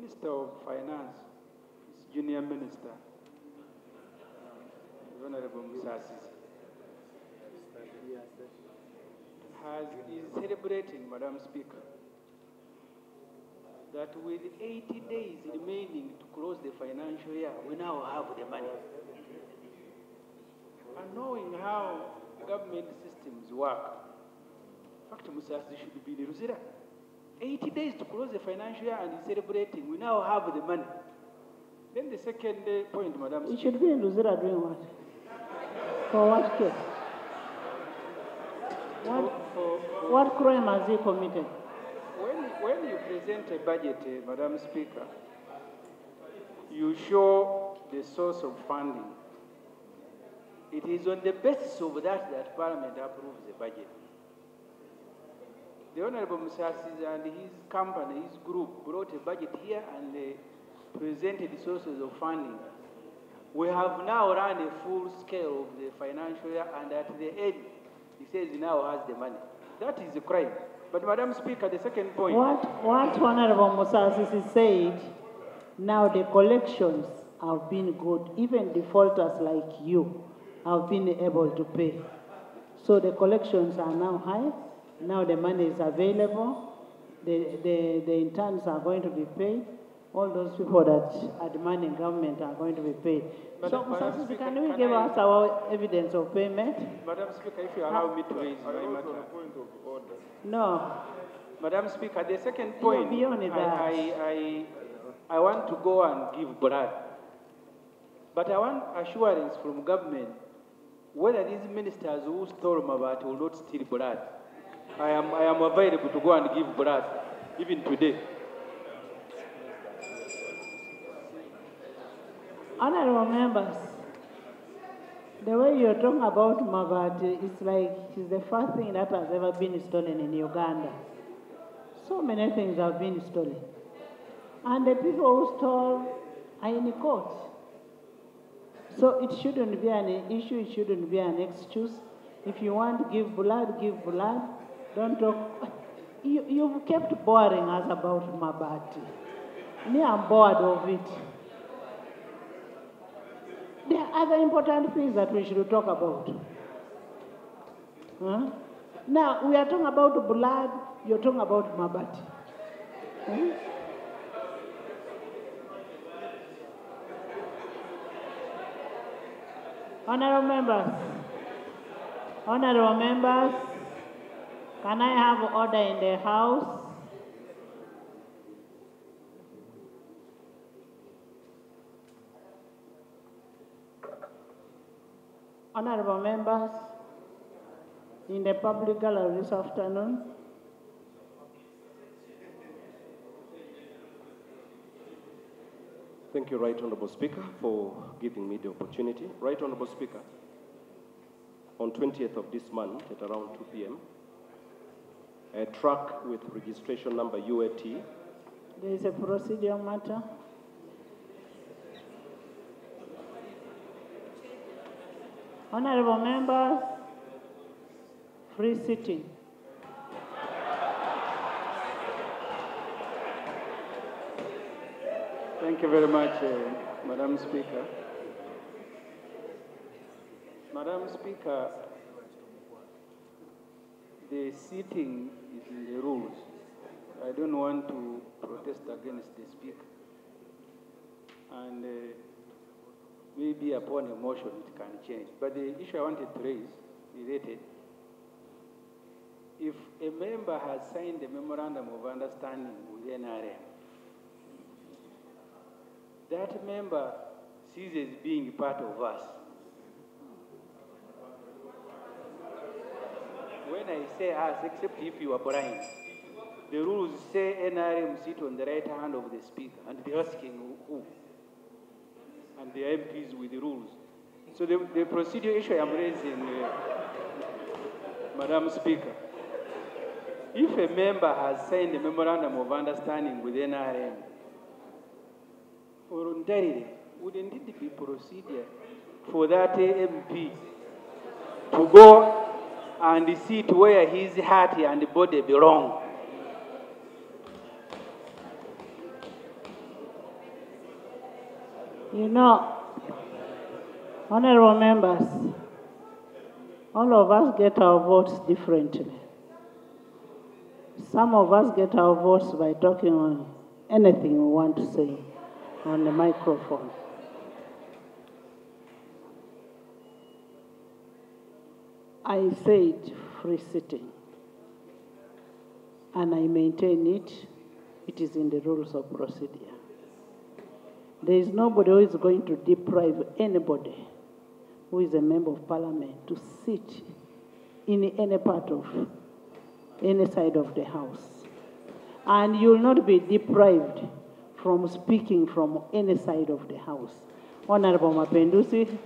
Minister of Finance, Junior Minister, Honorable Musasi, is celebrating, Madam Speaker, that with 80 days remaining to close the financial year, we now have the money. And knowing how government systems work, in fact, Musasi should be the Ruzira. 80 days to close the financial year and he's celebrating. We now have the money. Then the second point, Madam Speaker. He should be in Luzira doing what? For what case? What crime has he committed? When you present a budget, Madam Speaker, you show the source of funding. It is on the basis of that Parliament approves the budget. The Honorable Musasi and his company, his group, brought a budget here and they presented the sources of funding. We have now run a full scale of the financial year, and at the end, he says he now has the money. That is a crime. But, Madam Speaker, the second point. What Honorable Musasi said, now the collections have been good. Even defaulters like you have been able to pay. So the collections are now high. Now the money is available. The interns are going to be paid. All those people that are demanding government are going to be paid. So, Musasi, can we give us our evidence of payment? Madam Speaker, if you allow me to raise my matter. Point of order. No. Madam Speaker, the second point, beyond that. I want to go and give blood. But I want assurance from government whether these ministers who stole Mabaati will not steal blood. I am available to go and give blood, even today. Honorable members, the way you're talking about Mabaati, it's like it's the first thing that has ever been stolen in Uganda. So many things have been stolen. And the people who stole are in court. So it shouldn't be an issue, it shouldn't be an excuse. If you want to give blood, give blood. Don't talk. You've kept boring us about Mabaati. Me, I'm bored of it. There are other important things that we should talk about. Huh? Now, we are talking about blood, you're talking about Mabaati. Huh? Honorable members, can I have order in the House? Honorable members, in the public gallery this afternoon, Thank you, Right Honourable Speaker, for giving me the opportunity. Right Honourable Speaker, on 20th of this month at around 2 p.m., a truck with registration number UAT. There is a procedural matter. Honorable members, free sitting. Thank you very much, Madam Speaker. Madam Speaker, the sitting is in the rules. I don't want to protest against the Speaker. And maybe upon a motion it can change. But the issue I wanted to raise, related, if a member has signed a memorandum of understanding with NRM, that member ceases being part of us. When I say us, except if you are blind, the rules say NRM sit on the right hand of the Speaker, and they're asking who? And the MPs with the rules. So the procedure issue I'm raising, Madam Speaker, if a member has signed a memorandum of understanding with NRM, voluntarily, wouldn't it be procedure for that MP to go and sit where his heart and body belong? You know, honorable members, all of us get our votes differently. Some of us get our votes by talking on anything we want to say on the microphone. I said free sitting, and I maintain it. It is in the rules of procedure. There is nobody who is going to deprive anybody who is a member of parliament to sit in any part of any side of the house. And you will not be deprived from speaking from any side of the house. Honorable Mapendusi,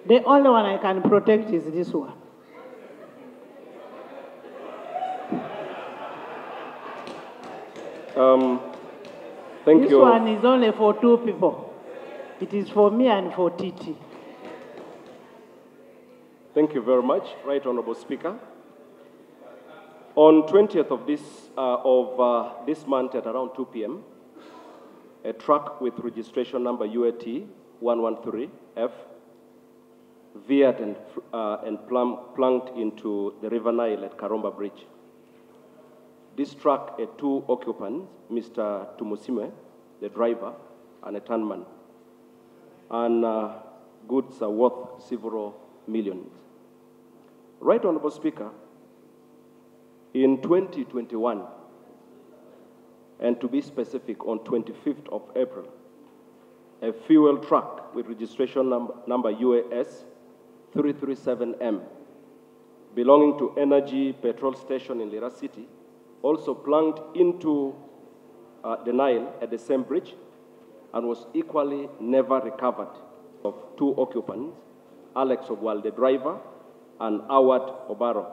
the only one I can protect is this one. Thank this you. This one is only for two people. It is for me and for Titi. Thank you very much, Right Honorable Speaker. On 20th of this month at around 2 p.m., a truck with registration number UAT 113F veered and plunked into the River Nile at Karuma Bridge. This truck had two occupants, Mr. Tumusime, the driver, and a turnman, and goods are worth several millions. Right Honorable Speaker, in 2021, and to be specific, on 25th of April, a fuel truck with registration number UAS 337M, belonging to Energy Petrol Station in Lira City, also plunged into the Nile at the same bridge and was equally never recovered. Of two occupants, Alex Ogwal, the driver, and Awad Obaro.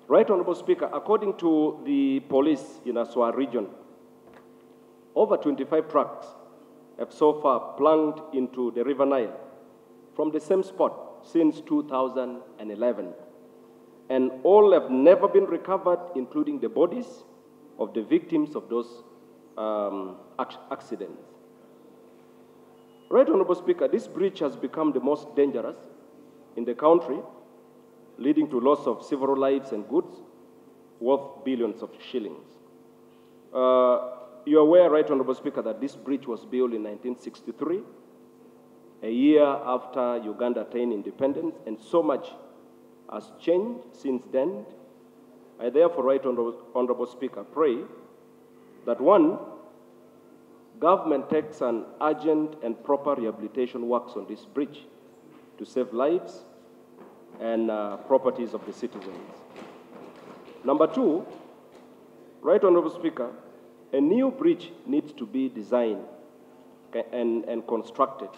Right Honorable Speaker, according to the police in Aswa region, over 25 trucks have so far plunged into the River Nile from the same spot since 2011. And all have never been recovered, including the bodies of the victims of those accidents. Right Honorable Speaker, this bridge has become the most dangerous in the country, leading to loss of several lives and goods worth billions of shillings. You're aware, Right Honorable Speaker, that this bridge was built in 1963, a year after Uganda attained independence, and so much has changed since then. I therefore, Right Honorable Speaker, pray that one, government takes an urgent and proper rehabilitation works on this bridge to save lives and properties of the citizens. Number two, Right Honorable Speaker, a new bridge needs to be designed and constructed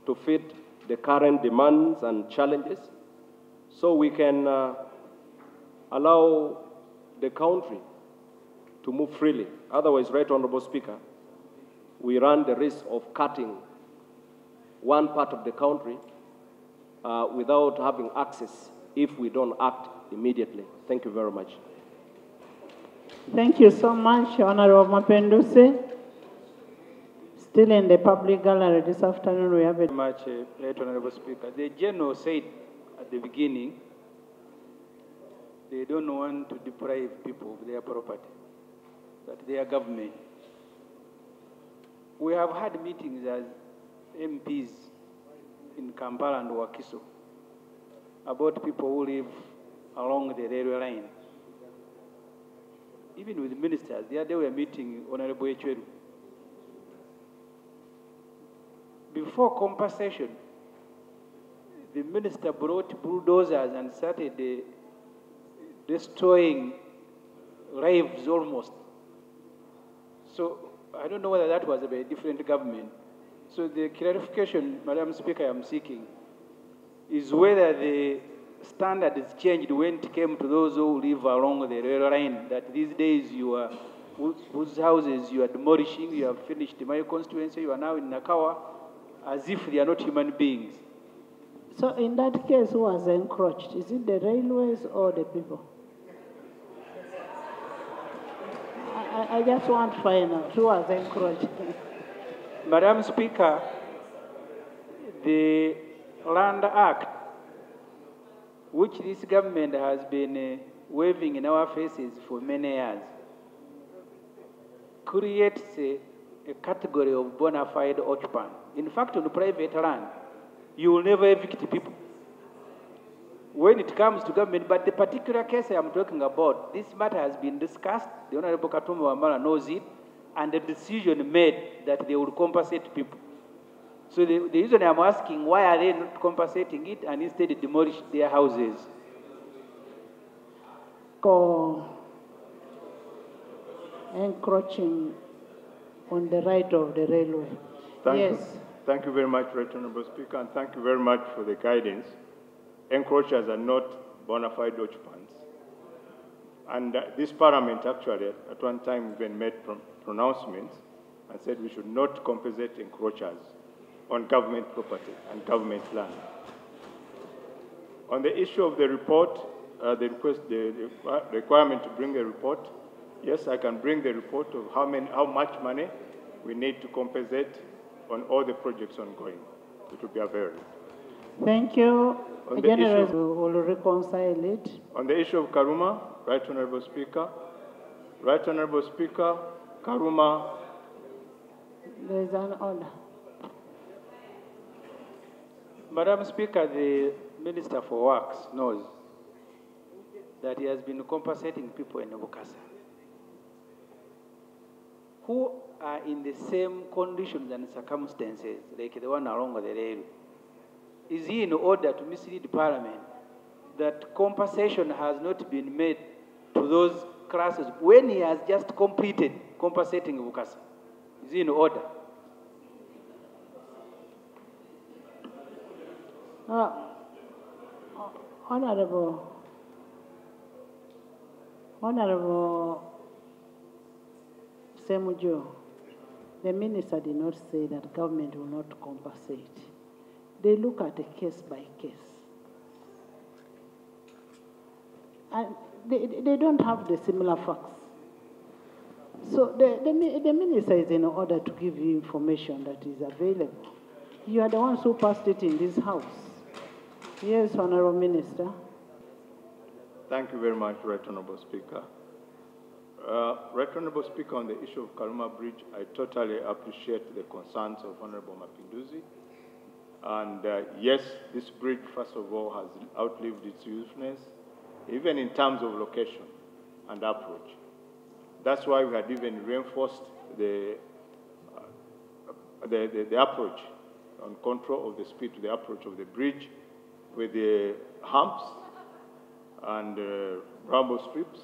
to fit the current demands and challenges so we can allow the country to move freely. Otherwise, Right Honorable Speaker, we run the risk of cutting one part of the country without having access if we don't act immediately. Thank you very much. Thank you so much, Honorable Mapendusi. Still in the public gallery this afternoon, we have a... Very much, Right Honorable Speaker. The General said at the beginning, they don't want to deprive people of their property, that their government. We have had meetings as MPs in Kampala and Wakiso about people who live along the railway line. Even with ministers, the other day we were meeting Honorable Echweru. Before compensation, the minister brought bulldozers and started destroying lives almost. So I don't know whether that was a very different government. So the clarification, Madam Speaker, I'm seeking is whether the standard is changed when it came to those who live along the rail line, that these days you are, whose houses you are demolishing, you have finished my constituency, you are now in Nakawa, as if they are not human beings. So in that case, who was encroached? Is it the railways or the people? I just want final. Who was encroached? Madam Speaker, the Land Act, which this government has been waving in our faces for many years, creates a category of bona fide occupant. In fact, on private land, you will never evict people when it comes to government. But the particular case I am talking about, this matter has been discussed. The Honorable Karuma Wamala knows it, and the decision made that they will compensate people. So the reason I'm asking, why are they not compensating it and instead demolish their houses? Encroaching on the right of the railway. Thank you very much, Right Honourable Speaker, and thank you very much for the guidance. Encroachers are not bona fide occupants. And this Parliament actually, at one time, even made pronouncements and said we should not compensate encroachers on government property and government land. On the issue of the report, the requirement to bring a report, yes, I can bring the report of how much money we need to compensate on all the projects ongoing. It will be available. Thank you. General will reconcile it. On the issue of Karuma, Right Honourable Speaker, Karuma. There is an order. Madam Speaker, the Minister for Works knows that he has been compensating people in Bukasa who are in the same conditions and circumstances like the one along the rail. Is he in order to mislead Parliament that compensation has not been made to those classes when he has just completed compensating Bukasa? Is he in order? Honorable Ssemujju, the minister did not say that government will not compensate. They look at a case by case. And they don't have the similar facts. So the minister is in order to give you information that is available. You are the ones who passed it in this house. Yes, Honorable Minister. Thank you very much, Right Honourable Speaker. Right Honourable Speaker, on the issue of Karuma Bridge, I totally appreciate the concerns of Honourable Mapinduzi. And yes, this bridge, first of all, has outlived its usefulness, even in terms of location and approach. That's why we had even reinforced the approach on control of the speed to the approach of the bridge with the humps and rumble strips,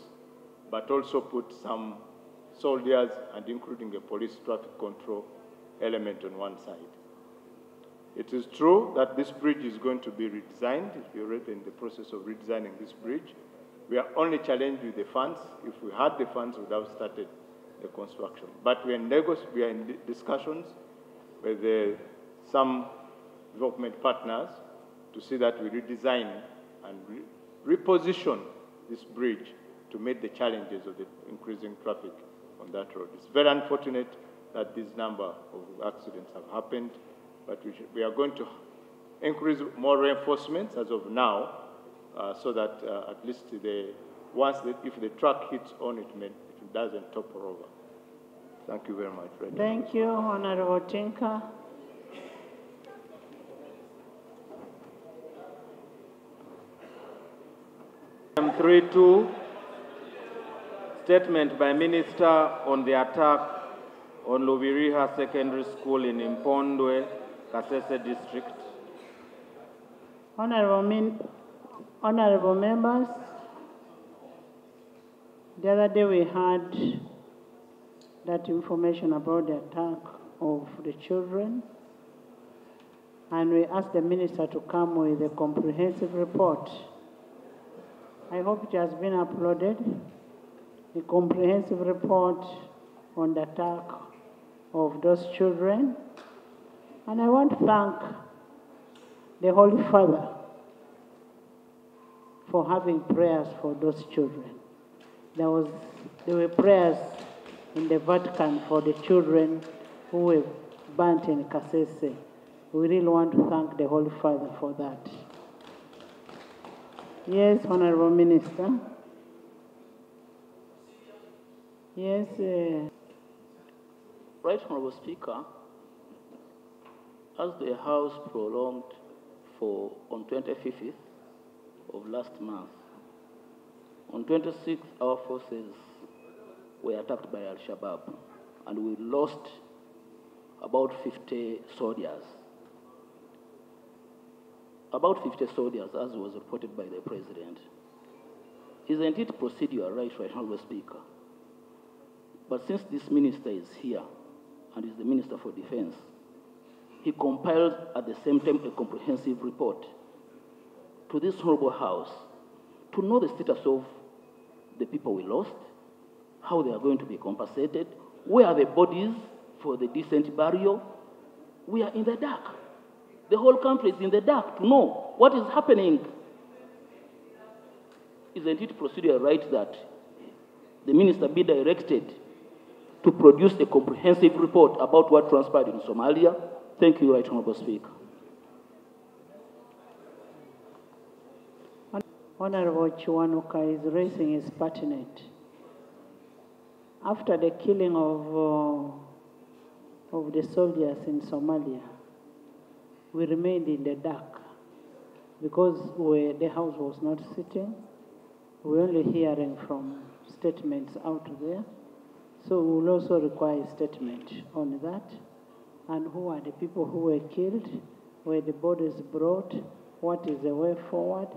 but also put some soldiers and including a police traffic control element on one side. It is true that this bridge is going to be redesigned. We're already in the process of redesigning this bridge. We are only challenged with the funds. If we had the funds, we would have started the construction. But we are in discussions with some development partners to see that we redesign and reposition this bridge to meet the challenges of the increasing traffic on that road. It's very unfortunate that this number of accidents have happened, but we are going to increase more reinforcements as of now, so that at least if the truck hits on it, it doesn't topple over. Thank you very much. Thank you, Honorable Tinker. Item 3.2, statement by Minister on the attack on Lubiriha Secondary School in Impondwe, Kasese District. Honorable members, the other day we had that information about the attack of the children, and we asked the minister to come with a comprehensive report. I hope it has been uploaded, a comprehensive report on the attack of those children. And I want to thank the Holy Father for having prayers for those children. There were prayers in the Vatican for the children who were burnt in Kasese. We really want to thank the Holy Father for that. Yes, Honorable Minister. Yes. Right, Honorable Speaker, as the House prolonged on 25th of last month, on 26th, our forces were attacked by Al-Shabaab, and we lost about 50 soldiers. About 50 soldiers, as was reported by the President. Isn't it procedure right, Honorable Speaker? But since this minister is here, and is the Minister for Defense, he compiled at the same time a comprehensive report to this Honorable House to know the status of the people we lost, how they are going to be compensated, where are the bodies for the decent burial. We are in the dark. The whole country is in the dark to know what is happening. Isn't it procedure right that the minister be directed to produce a comprehensive report about what transpired in Somalia? Thank you, Right Honorable Speaker. Honorable Chiwanuka is raising is pertinent. After the killing of the soldiers in Somalia, we remained in the dark because the House was not sitting. We were only hearing from statements out there. So we will also require a statement on that. And who are the people who were killed, where the bodies brought, what is the way forward.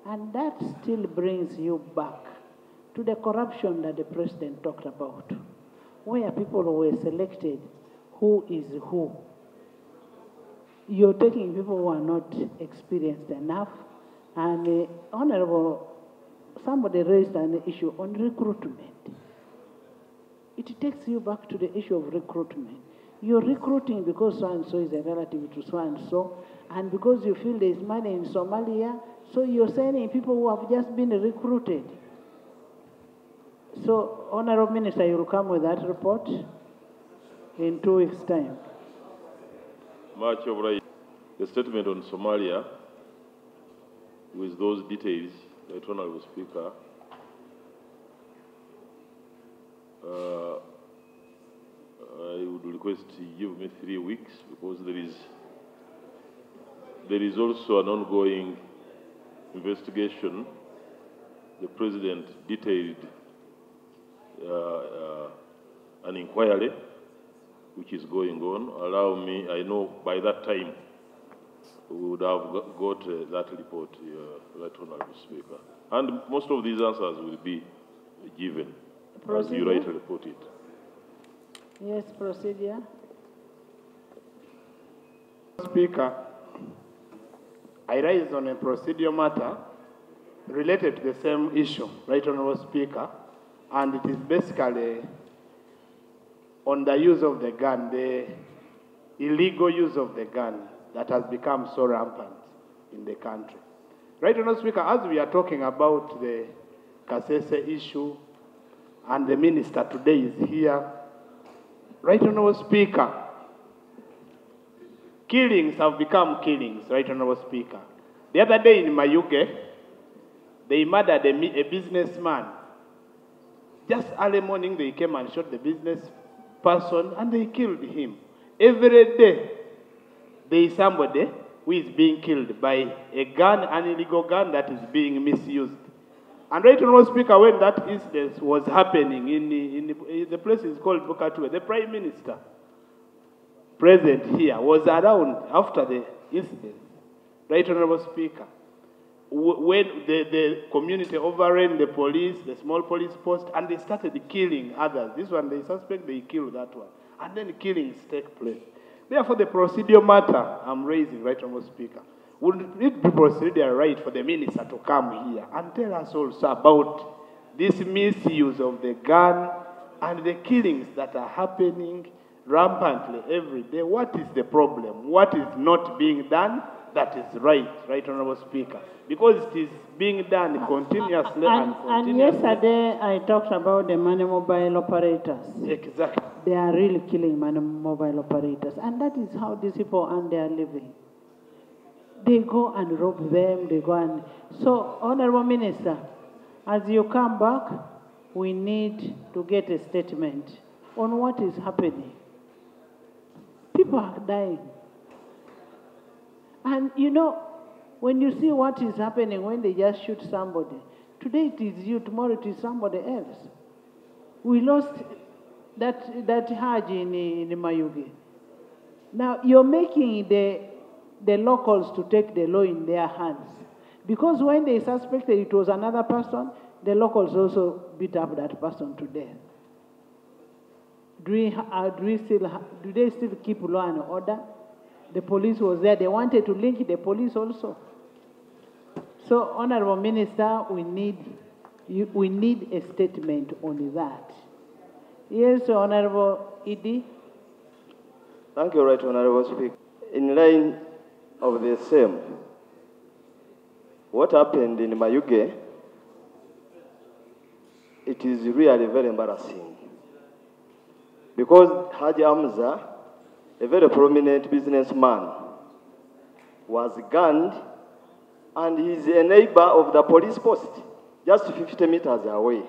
And that still brings you back to the corruption that the President talked about, where people were selected, who is who. You're taking people who are not experienced enough. And somebody raised an issue on recruitment. It takes you back to the issue of recruitment. You're recruiting because so-and-so is a relative to so-and-so, and because you feel there's money in Somalia, so you're sending people who have just been recruited. So, Honorable Minister, you will come with that report in 2 weeks' time. Much obliged. The statement on Somalia, with those details, the Honorable Speaker, I would request to give me 3 weeks because there is also an ongoing investigation. The President detailed an inquiry which is going on. Allow me, I know by that time we would have got that report, Right Honorable Speaker. And most of these answers will be given as you rightly report it. Yes, procedure. Speaker, I rise on a procedural matter related to the same issue, Right Honorable Speaker, and it is basically on the use of the gun, the illegal use of the gun that has become so rampant in the country. Right Honorable Speaker, as we are talking about the Kasese issue, and the minister today is here, Right Honorable Speaker, killings have become killings, Right Honorable Speaker. The other day in Mayuge, they murdered a businessman. Just early morning, they came and shot the business person and they killed him. Every day, there is somebody who is being killed by a gun, an illegal gun that is being misused. And Right Honorable Speaker, when that incident was happening in the place is called Bukatue, the Prime Minister present here was around after the incident. Right Honorable Speaker, when the community overran the police, the small police post, and they started killing others. This one, they suspect they killed that one. And then killings take place. Therefore, the procedural matter I'm raising, Right Honorable Speaker, would it be procedural right for the minister to come here and tell us also about this misuse of the gun and the killings that are happening rampantly every day? What is the problem? What is not being done? that is right, Right Honorable Speaker, because it is being done continuously and And continuously. yesterday I talked about the money mobile operators. Exactly. They are really killing money mobile operators. And that is how these people earn their living. They go and rob them, they go and... So, Honorable Minister, as you come back, we need to get a statement on what is happening. People are dying. And you know, when you see what is happening when they just shoot somebody, today it is you, tomorrow it is somebody else. We lost that Hajj in Mayuge. Now you're making the locals to take the law in their hands. Because when they suspected it was another person, the locals also beat up that person to death. Do they still keep law and order? The police was there. They wanted to lynch the police also. So, Honorable Minister, we need a statement on that. Yes, Honorable Idi. Thank you, Right Honorable Speaker. In line of the same, what happened in Mayuge, it is really very embarrassing. Because Haji Hamza, a very prominent businessman, was gunned, and he's a neighbor of the police post, just 50 meters away.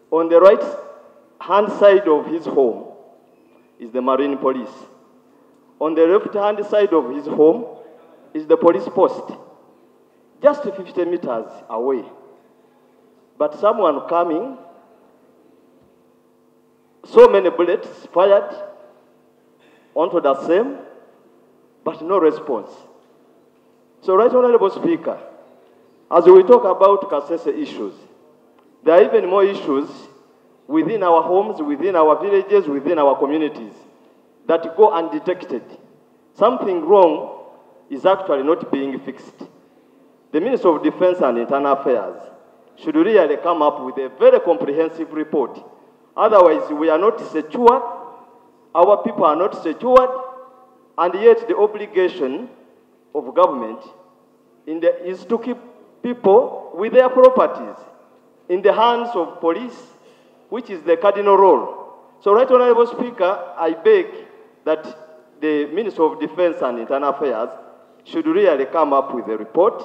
On the right-hand side of his home is the Marine Police. On the left-hand side of his home is the police post, just 50 meters away. But someone coming, so many bullets fired onto the same, but no response. So, Right Honorable Speaker, as we talk about Kasese issues, there are even more issues within our homes, within our villages, within our communities that go undetected. Something wrong is actually not being fixed. The Minister of Defense and Internal Affairs should really come up with a very comprehensive report. Otherwise, we are not secured, our people are not secured, and yet the obligation of government is to keep people with their properties in the hands of police, which is the cardinal role. So, Right Honorable Speaker, I beg that the Minister of Defense and Internal Affairs should really come up with a report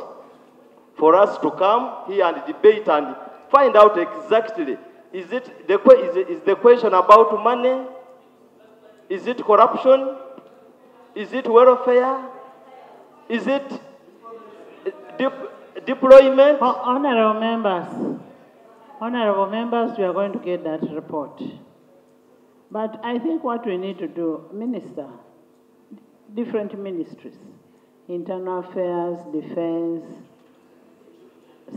for us to come here and debate and find out exactly, is the question about money? Is it corruption? Is it welfare? Is it deployment? Honorable members, we are going to get that report. But I think what we need to do, Minister, different ministries, Internal Affairs, Defense,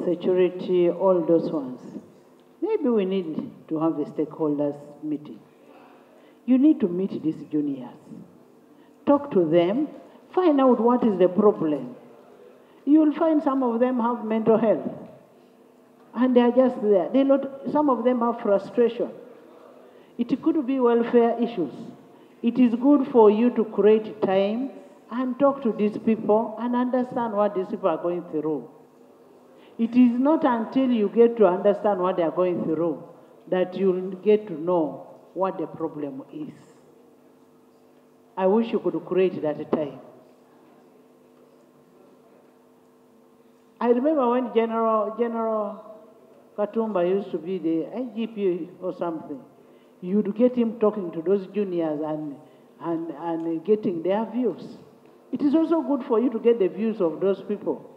Security, all those ones. Maybe we need to have a stakeholders meeting. You need to meet these juniors. Talk to them, find out what is the problem. You will find some of them have mental health. And they are just there. Some of them have frustration. It could be welfare issues. It is good for you to create time and talk to these people and understand what these people are going through. It is not until you get to understand what they are going through that you'll get to know what the problem is. I wish you could create that time. I remember when General Katumba used to be the IGP or something. You'd get him talking to those juniors and getting their views. It is also good for you to get the views of those people.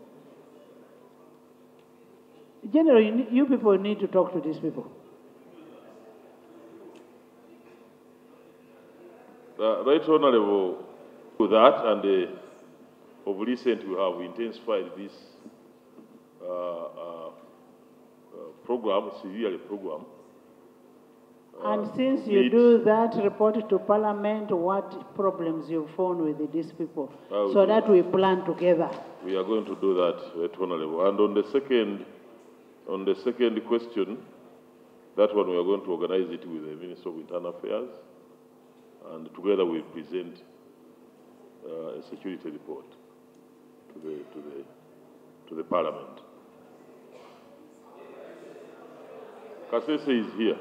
Generally, you people need to talk to these people. Right Honorable, to that, and of recent we have intensified this program, severely program. And since you do that, report to Parliament what problems you found with these people, so that we plan together. We are going to do that, Right Honorable. And on the second question, that one we are going to organize it with the Minister of Internal Affairs, and together we'll present a security report. to the Parliament. Kasese is here.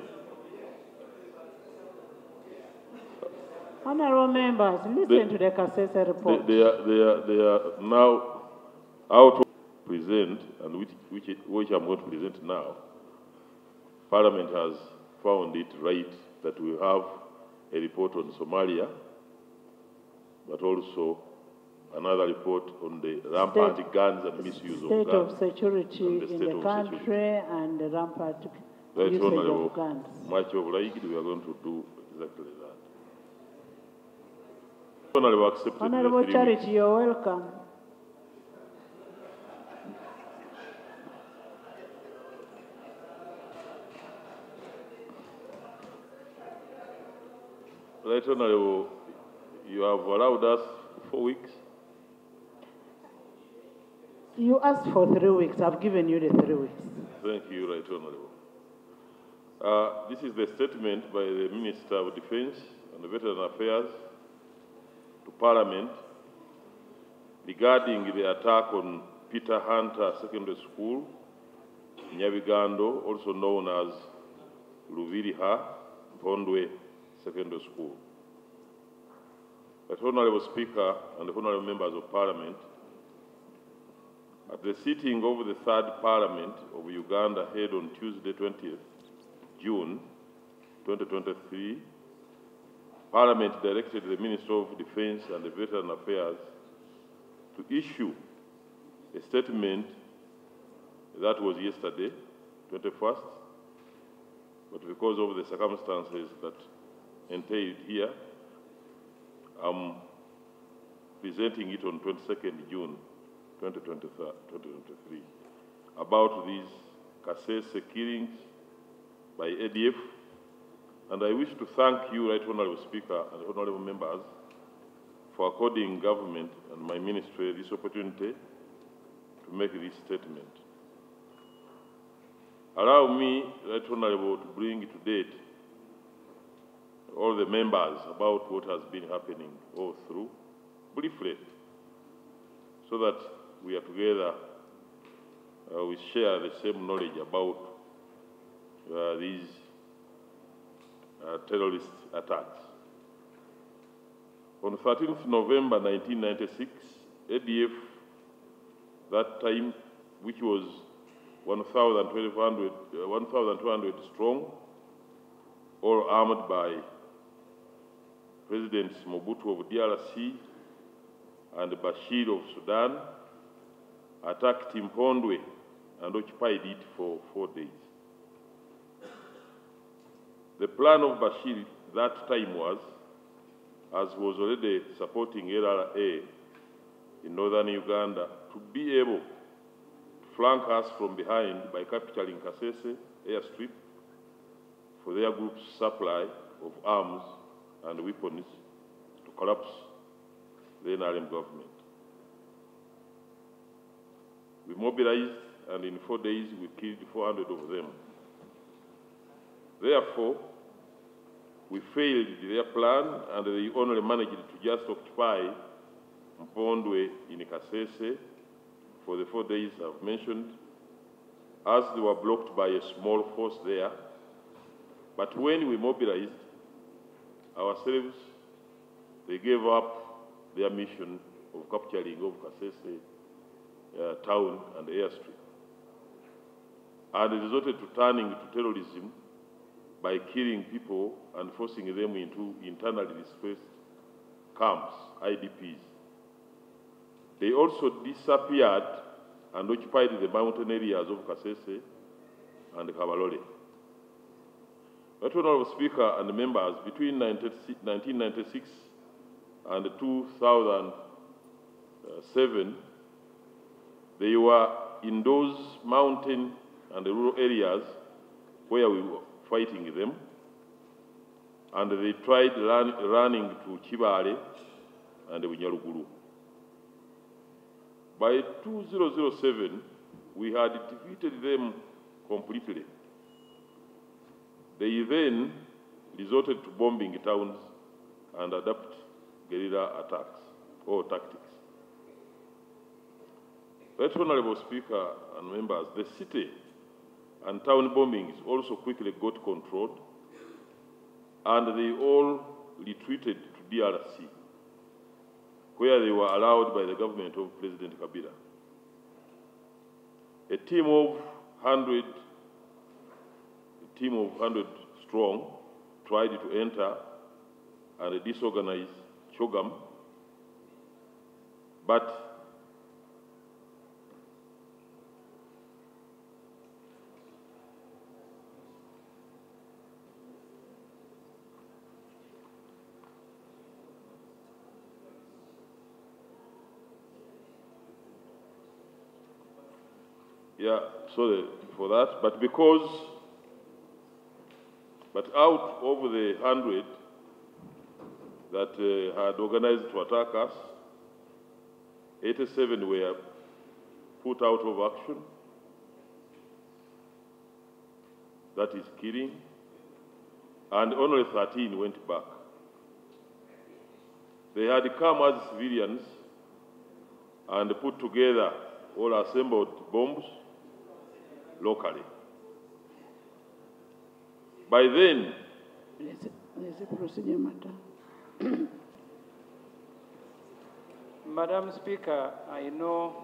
Honorable members, listen to the Kasese report. They are now out to present, and which I'm going to present now. Parliament has found it right that we have a report on Somalia, but also another report on the rampant guns and misuse of guns. State of security in the country and the rampant usage of guns. Much obliged, we are going to do exactly that. Honorable, accepted. Honorable Charity, you're welcome. Right Honorable, you have allowed us 4 weeks. You asked for 3 weeks. I've given you the 3 weeks. Thank you, Right Honorable. This is the statement by the Minister of Defense and Veteran Affairs to Parliament regarding the attack on Peter Hunter Secondary School, Nyabigando, also known as Luviriha Mpondwe Secondary School. But Honorable Speaker and Honorable Members of Parliament, at the sitting of the Third Parliament of Uganda held on Tuesday, 20th June 2023, Parliament directed the Minister of Defense and the Veteran Affairs to issue a statement that was yesterday, 21st, but because of the circumstances that entailed here, I'm presenting it on 22nd June 2023 about these Kasese killings by ADF. And I wish to thank you, Right Honorable Speaker and Honorable Members, for according government and my ministry this opportunity to make this statement. Allow me, Right Honorable, to bring to date all the members about what has been happening all through, briefly, so that we are together, we share the same knowledge about these terrorist attacks. On 13th November 1996, ADF, that time, which was 1,200 strong, all armed by President Mobutu of DRC and Bashir of Sudan, attacked Mpondwe and occupied it for 4 days. The plan of Bashir that time was, as was already supporting LRA in northern Uganda, to be able to flank us from behind by capturing Kasese airstrip for their group's supply of arms and weapons to collapse the NRM government. We mobilized, and in 4 days we killed 400 of them. Therefore, we failed their plan, and they only managed to just occupy Mpondwe in Kasese for the 4 days I've mentioned, as they were blocked by a small force there. But when we mobilized ourselves, they gave up their mission of capturing of Kasese town and airstrip, and resorted to turning to terrorism by killing people and forcing them into internally displaced camps, IDPs. They also disappeared and occupied the mountain areas of Kasese and Kabalole. Honorable Speaker and members, between 1996 and 2007, they were in those mountain and rural areas where we were fighting them, and they tried running to Chibale and Winyaruguru. By 2007, we had defeated them completely. They then resorted to bombing towns and adopt guerrilla attacks or tactics. Right Honorable Speaker and members, the city and town bombings also quickly got controlled, and they all retreated to DRC, where they were allowed by the government of President Kabila. A team of 100 strong tried to enter and disorganize Chogam, but yeah, sorry for that, but out of the 100 that had organized to attack us, 87 were put out of action. That is killing. And only 13 went back. They had come as civilians and put together all assembled bombs locally. By then, there's a procedure matter. Madam Speaker, I know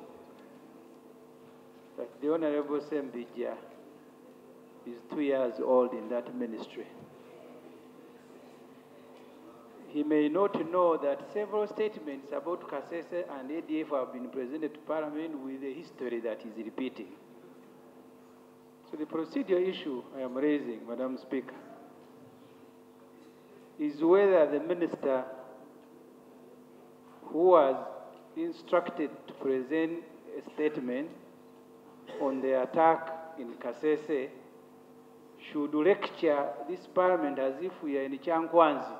that the Honorable Ssemujju is 2 years old in that ministry. He may not know that several statements about Kasese and ADF have been presented to Parliament with a history that is repeating. So the procedure issue I am raising, Madam Speaker, is whether the minister who was instructed to present a statement on the attack in Kasese should lecture this Parliament as if we are in Chankwanzi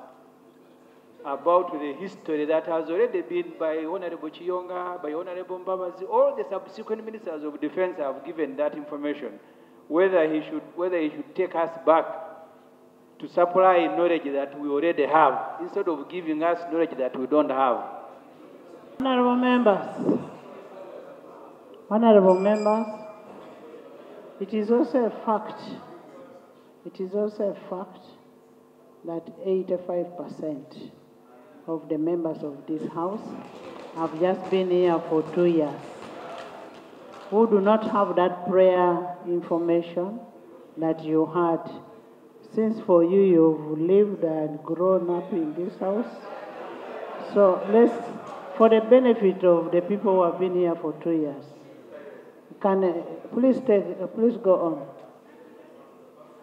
about the history that has already been by Honorable Chiyonga, by Honorable Mbabazi. All the subsequent ministers of defense have given that information, whether he should take us back to supply knowledge that we already have, instead of giving us knowledge that we don't have. Honorable members, it is also a fact that 85% of the members of this House have just been here for 2 years, who do not have that prior information that you had, since for you, you've lived and grown up in this House. So for the benefit of the people who have been here for 2 years, please go on.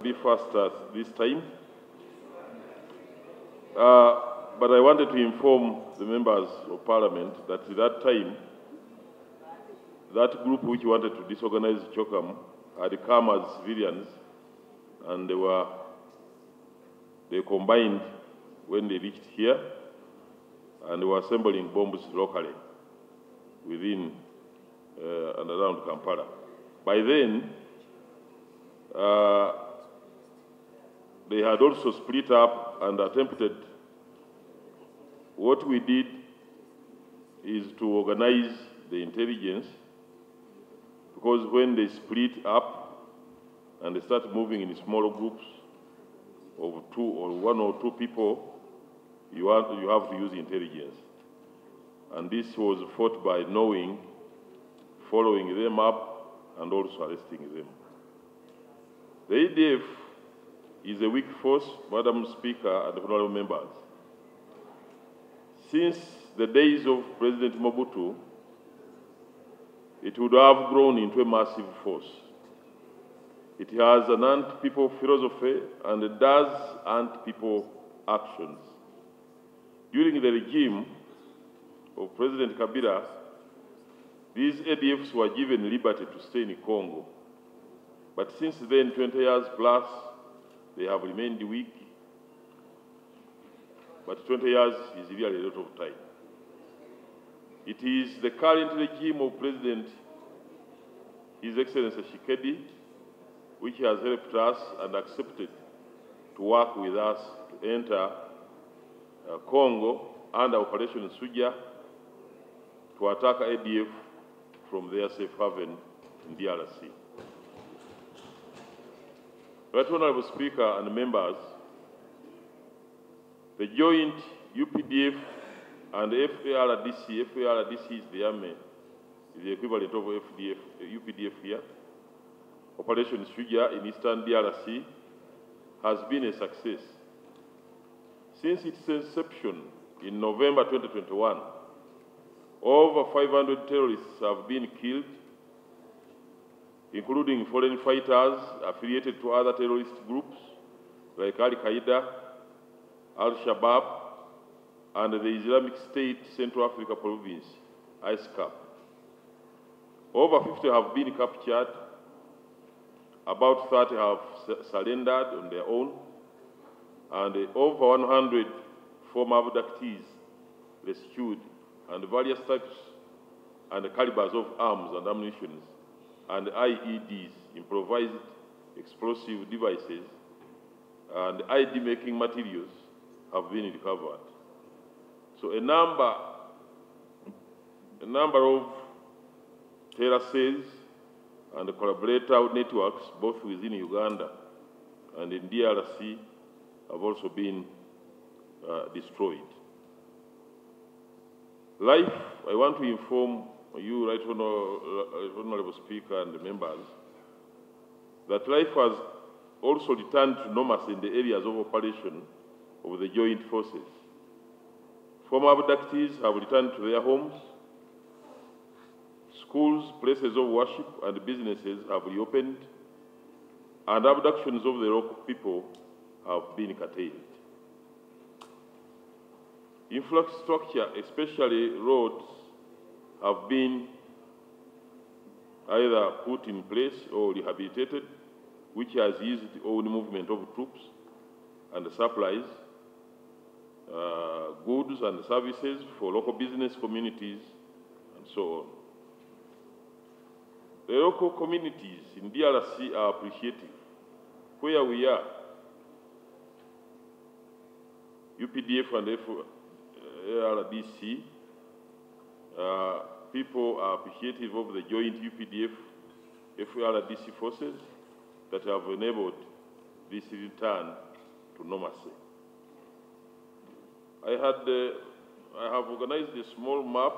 Be fast this time. But I wanted to inform the members of Parliament that at that time, that group which wanted to disorganize Chokam had come as civilians, and they combined when they reached here, and they were assembling bombs locally within and around Kampala. By then, they had also split up and attempted. What we did is to organize the intelligence, because when they split up and they start moving in smaller groups of one or two people, you have to use intelligence. And this was fought by knowing, following them up, and also arresting them. The ADF is a weak force, Madam Speaker and honorable members. Since the days of President Mobutu, it would have grown into a massive force. It has an anti-people philosophy and it does anti-people actions. During the regime of President Kabila, these ADFs were given liberty to stay in Congo. But since then, 20 years plus, they have remained weak. But 20 years is really a lot of time. It is the current regime of President, His Excellency Tshisekedi, which has helped us and accepted to work with us to enter Congo under Operation Suja to attack ADF from their safe haven in DRC. Right Honorable Speaker and members, the joint UPDF and FARDC is the army, is the equivalent of UPDF here. Operation Ssemujju in Eastern DRC has been a success. Since its inception in November 2021, over 500 terrorists have been killed, including foreign fighters affiliated to other terrorist groups like Al-Qaeda, Al-Shabaab, and the Islamic State Central Africa Province, ISCAP. Over 50 have been captured, about 30 have surrendered on their own, and over 100 former abductees rescued, and various types and calibers of arms and ammunition and IEDs, improvised explosive devices, and ID-making materials have been recovered. So a number of terror cells and collaborator networks, both within Uganda and in DRC, have also been destroyed. Life, I want to inform you, Right Honorable Speaker and the members, that life has also returned to normalcy in the areas of operation of the joint forces. Former abductees have returned to their homes. Schools, places of worship, and businesses have reopened, and abductions of the local people have been curtailed. Infrastructure, especially roads, have been either put in place or rehabilitated, which has eased the own movement of troops and supplies, goods and services for local business communities, and so on. The local communities in DRC are appreciative. Where we are, UPDF and FARDC, people are appreciative of the joint UPDF FARDC forces that have enabled this return to normalcy. I have organized a small map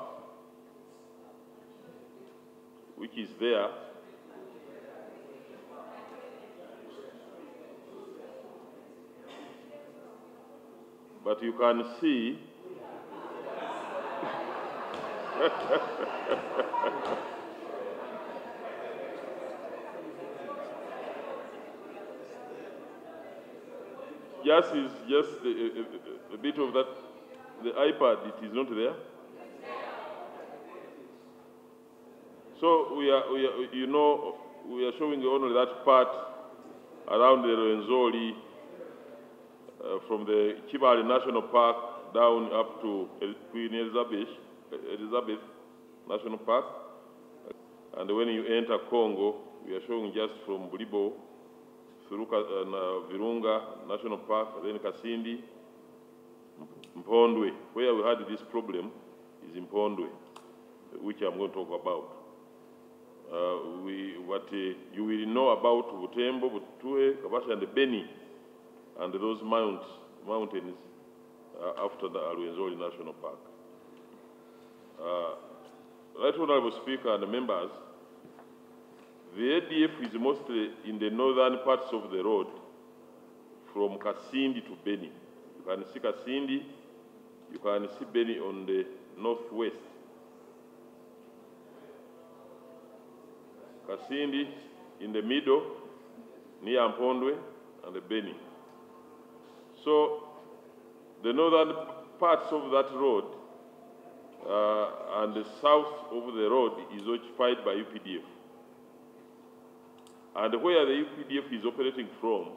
which is there. But you can see just a bit of that, the iPad, it is not there. So we are showing only that part around the Rwenzori, from the Kibale National Park down up to Queen Elizabeth National Park. And when you enter Congo, we are showing just from Bulibo through Virunga National Park, then Kasindi, Mpondwe. Where we had this problem is in Mpondwe, which I'm going to talk about. You will know about Butembo, Butue, Kabasha, and Beni, and those mountains after the Rwenzori National Park. Right Honorable Speaker and members, the ADF is mostly in the northern parts of the road from Kasindi to Beni. You can see Kasindi, you can see Beni on the northwest. Kasindi in the middle, near Mpondwe and the Beni. So the northern parts of that road and the south of the road is occupied by UPDF. And where the UPDF is operating from,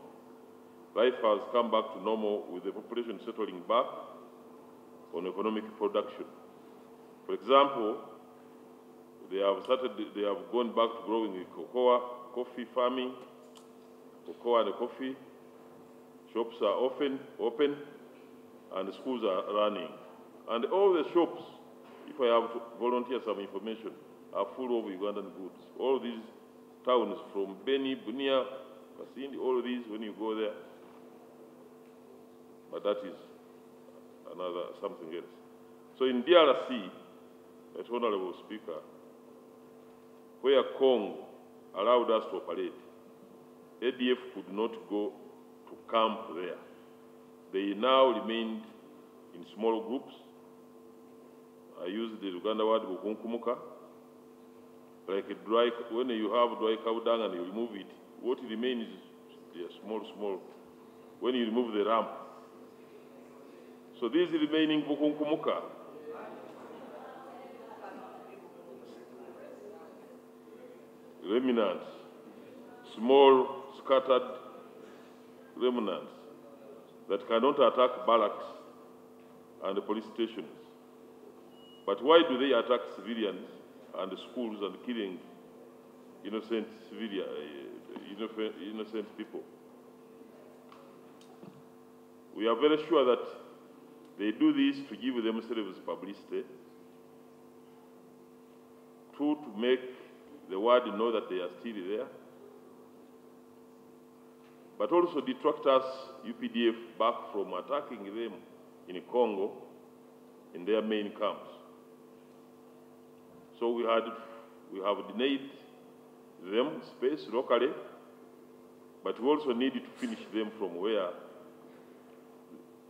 life has come back to normal with the population settling back on economic production. For example, they have gone back to growing cocoa, coffee farming, cocoa and coffee. Shops are open, and schools are running. And all the shops, if I have to volunteer some information, are full of Ugandan goods. All these towns from Beni, Bunia, Kasindi, all of these, when you go there, but that is another something else. So in DRC, that Honorable Speaker, where Congo allowed us to operate, ADF could not go to camp there. They now remained in small groups. I use the Uganda word bukunkumuka. Like a dry, when you have dry cow dung and you remove it, what remains is small. When you remove the rump. So these remaining bukunkumuka remnants, small scattered remnants that cannot attack barracks and the police stations. But why do they attack civilians and the schools and killing innocent innocent people? We are very sure that they do this to give themselves publicity, to make the world know that they are still there, but also detract us, UPDF, back from attacking them in Congo in their main camps. So we have denied them space locally, but we also need to finish them from where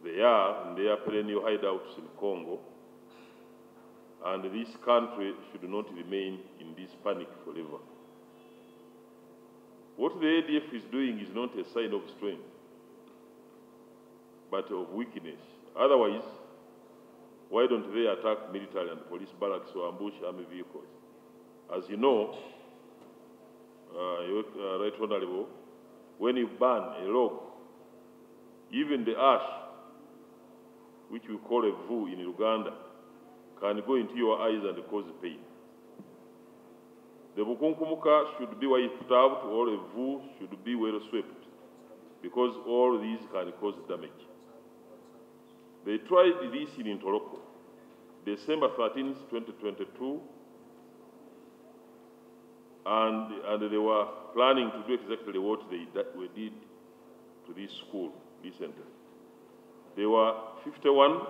they are in their perennial hideouts in Congo. And this country should not remain in this panic forever. What the ADF is doing is not a sign of strength, but of weakness. Otherwise, why don't they attack military and police barracks or ambush army vehicles? As you know, Right Honorable, when you burn a log, even the ash, which we call a vu in Uganda, can go into your eyes and cause pain. The bukunkumuka should be wiped out, or a vu should be well swept, because all these can cause damage. They tried this in Ntoroko, December 13th, 2022, and they were planning to do exactly what they did to this school recently. They were 51,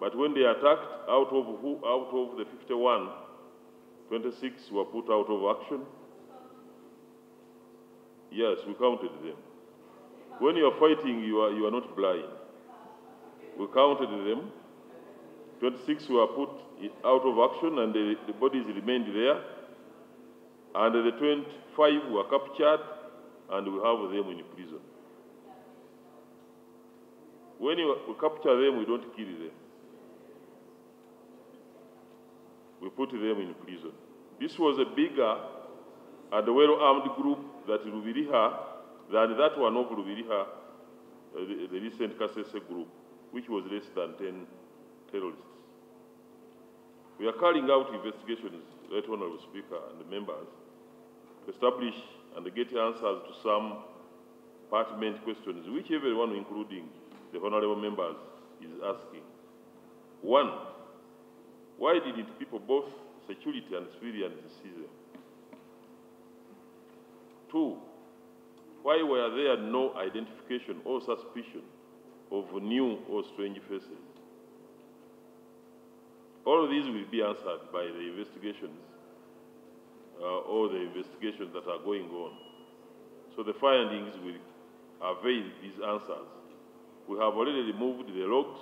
but when they attacked, out of the 51, 26 were put out of action. Yes, we counted them. When you are fighting, you are not blind. We counted them. 26 were put out of action, and the bodies remained there. And the 25 were captured, and we have them in prison. When we capture them, we don't kill them. We put them in prison. This was a bigger and well-armed group that Rubiriha than that one of Rubiriha, the recent Kasese group, which was less than 10 terrorists. We are carrying out investigations, Right Honorable Speaker and the members, to establish and get answers to some pertinent questions, which everyone, including the honorable members, is asking. One, why didn't people, both security and civilians, see them? Two, why were there no identification or suspicion of new or strange faces? All of these will be answered by the investigations or the investigations that are going on. So the findings will avail these answers. We have already removed the logs,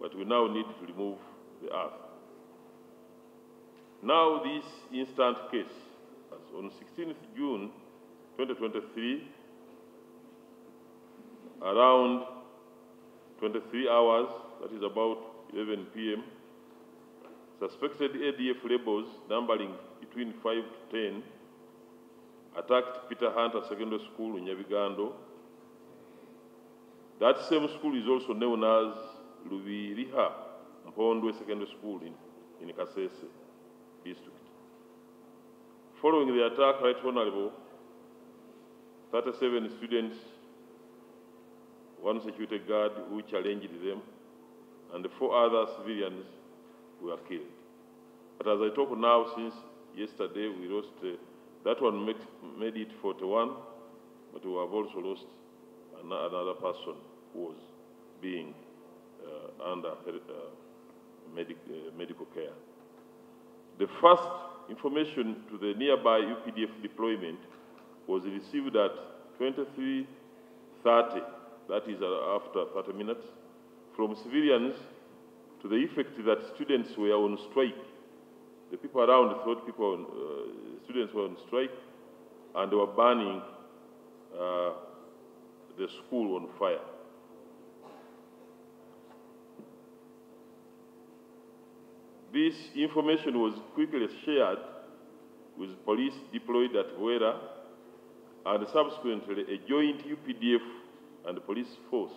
but we now need to remove the earth. Now this instant case, on 16th June 2023, around 23 hours, that is about 11 p.m., suspected ADF rebels numbering between 5 to 10 attacked Peter Hunter Secondary School in Nyabigando. That same school is also known as Lubiriha Mpondwe Secondary School in Kasese district. Following the attack, Right Honorable, 37 students, one security guard who challenged them, and 4 other civilians were killed. But as I talk now, since yesterday we lost, that one made it 41, but we have also lost another person who was being under medical care. The first information to the nearby UPDF deployment was received at 23:30, that is after 30 minutes, from civilians to the effect that students were on strike. The people around thought students were on strike and they were burning the school on fire. This information was quickly shared with police deployed at Wera, and subsequently a joint UPDF and police force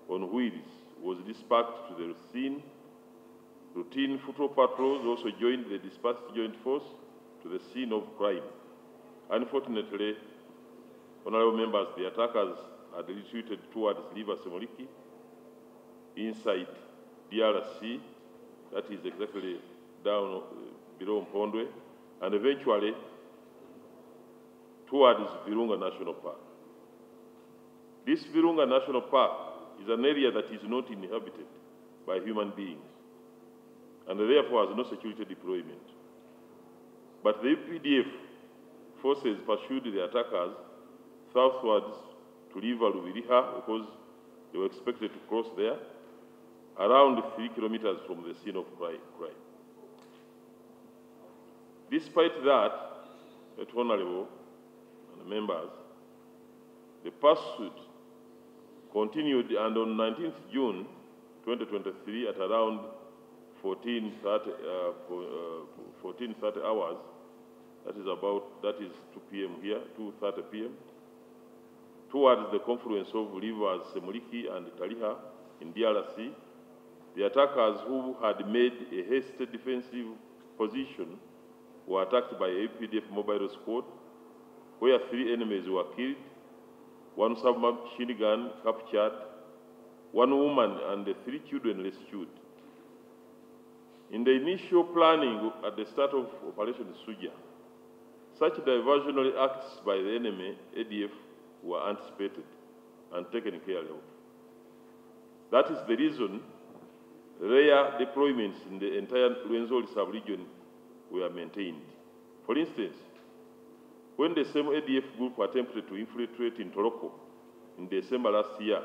on wheels was dispatched to the scene. Routine football patrols also joined the dispatched joint force to the scene of crime. Unfortunately, honorable members, the attackers had retreated towards River Semuliki inside DRC, that is exactly down below Mpondwe, and eventually towards Virunga National Park. This Virunga National Park is an area that is not inhabited by human beings and therefore has no security deployment. But the UPDF forces pursued the attackers southwards to River Lubiriha because they were expected to cross there, around 3 kilometers from the scene of crime. Despite that, honorable and members, the pursuit continued, and on 19th June 2023 at around 14:30 hours, that is 2 p.m. here, 2:30 p.m., towards the confluence of rivers Semuliki and Taliha in DRC, the attackers who had made a hasty defensive position were attacked by a UPDF mobile squad, where 3 enemies were killed, 1 submachine gun captured, 1 woman and 3 children rescued. In the initial planning at the start of Operation Suja, such diversionary acts by the enemy, ADF, were anticipated and taken care of. That is the reason rare deployments in the entire Rwenzori sub-region were maintained. For instance, when the same ADF group attempted to infiltrate in Toroko in December last year,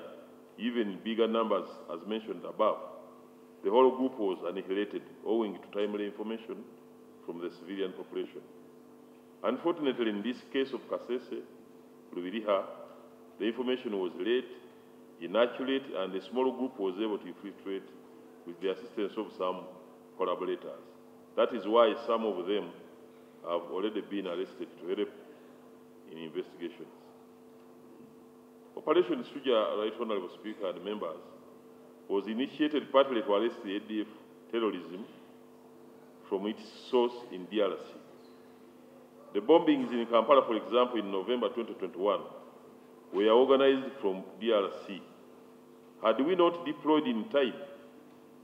even in bigger numbers as mentioned above, the whole group was annihilated owing to timely information from the civilian population. Unfortunately, in this case of Kasese, Lubiriha, the information was late, inaccurate, and the small group was able to infiltrate with the assistance of some collaborators. That is why some of them have already been arrested to help in investigations. Operation Suja, Right Honorable Speaker and members, was initiated partly to arrest the ADF terrorism from its source in DRC. The bombings in Kampala, for example, in November 2021, were organized from DRC. Had we not deployed in time,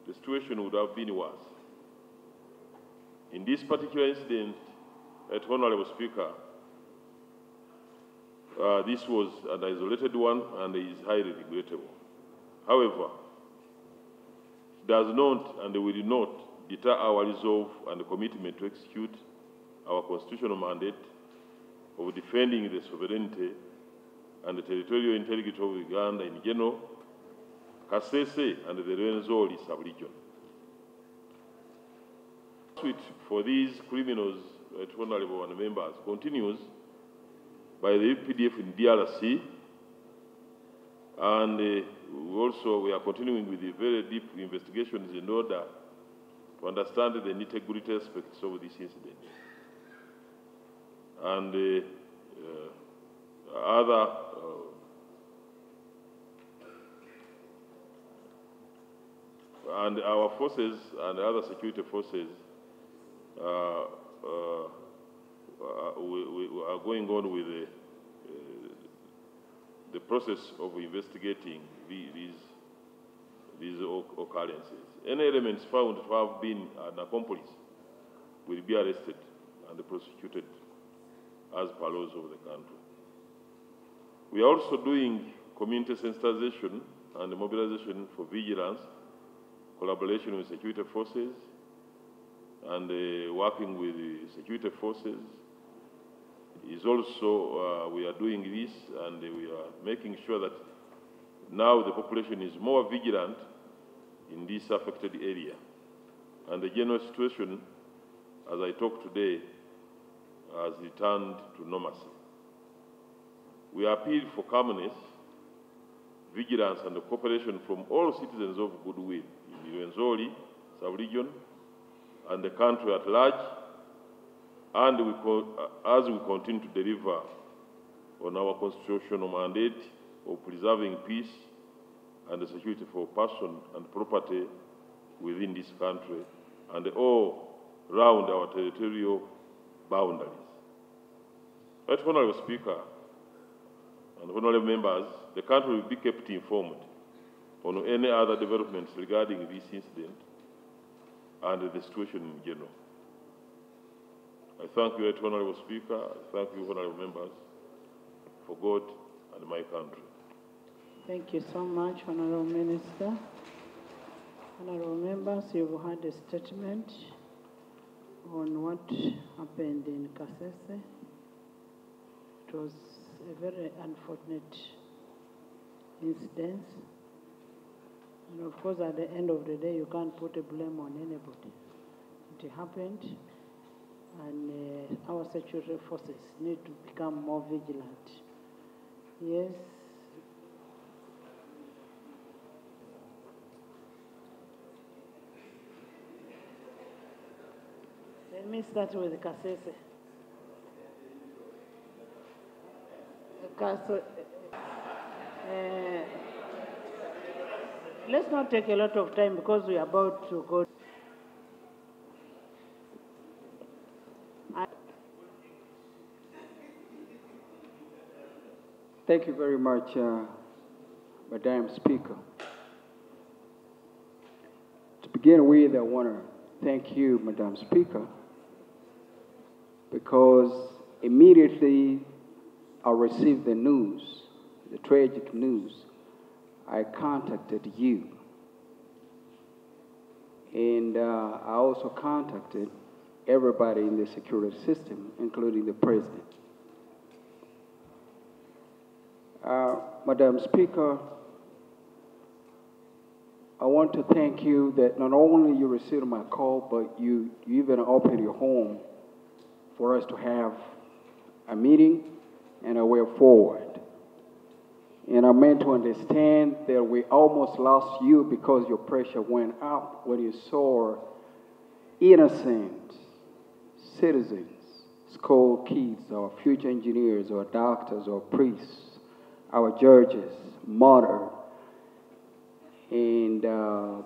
the situation would have been worse. In this particular incident, Honorable Speaker, this was an isolated one and is highly regrettable. However, it does not and will not deter our resolve and commitment to execute our constitutional mandate of defending the sovereignty and the territorial integrity of Uganda in general, Kasese and the Rwenzori sub-region. Pursuit for these criminals, honorable and members, continues by the UPDF in DRC, and we are continuing with the very deep investigations in order to understand the nitty-gritty aspects of this incident. And and our forces and other security forces we are going on with the process of investigating these occurrences. Any elements found to have been an accomplice will be arrested and prosecuted as per laws of the country. We are also doing community sensitization and mobilization for vigilance, collaboration with security forces, and working with the security forces is also, we are doing this, and we are making sure that now the population is more vigilant in this affected area. And the general situation, as I talk today, has returned to normalcy. We appeal for calmness, vigilance, and cooperation from all citizens of goodwill in the Rwenzori sub-region and the country at large, and as we continue to deliver on our constitutional mandate of preserving peace and security for person and property within this country and all round our territorial boundaries. Right, Honorable Speaker and honorable members, the country will be kept informed on any other developments regarding this incident and the situation in general. I thank you, Honorable Speaker. I thank you, honorable members, for God and my country. Thank you so much, Honorable Minister. Honorable members, you've had a statement on what happened in Kasese. It was a very unfortunate incident. And of course, at the end of the day, you can't put a blame on anybody. It happened, and our security forces need to become more vigilant. Yes. Let me start with Kasese. Let's not take a lot of time because we are about to go. Thank you very much, Madam Speaker. To begin with, I want to thank you, Madam Speaker, because immediately I received the news, the tragic news, I contacted you. And I also contacted everybody in the security system, including the President. Madam Speaker, I want to thank you that not only you received my call, but you even opened your home for us to have a meeting and a way forward. And I'm meant to understand that we almost lost you because your pressure went up when you saw innocent citizens, school kids, or future engineers, or doctors, or priests, our judges, martyred and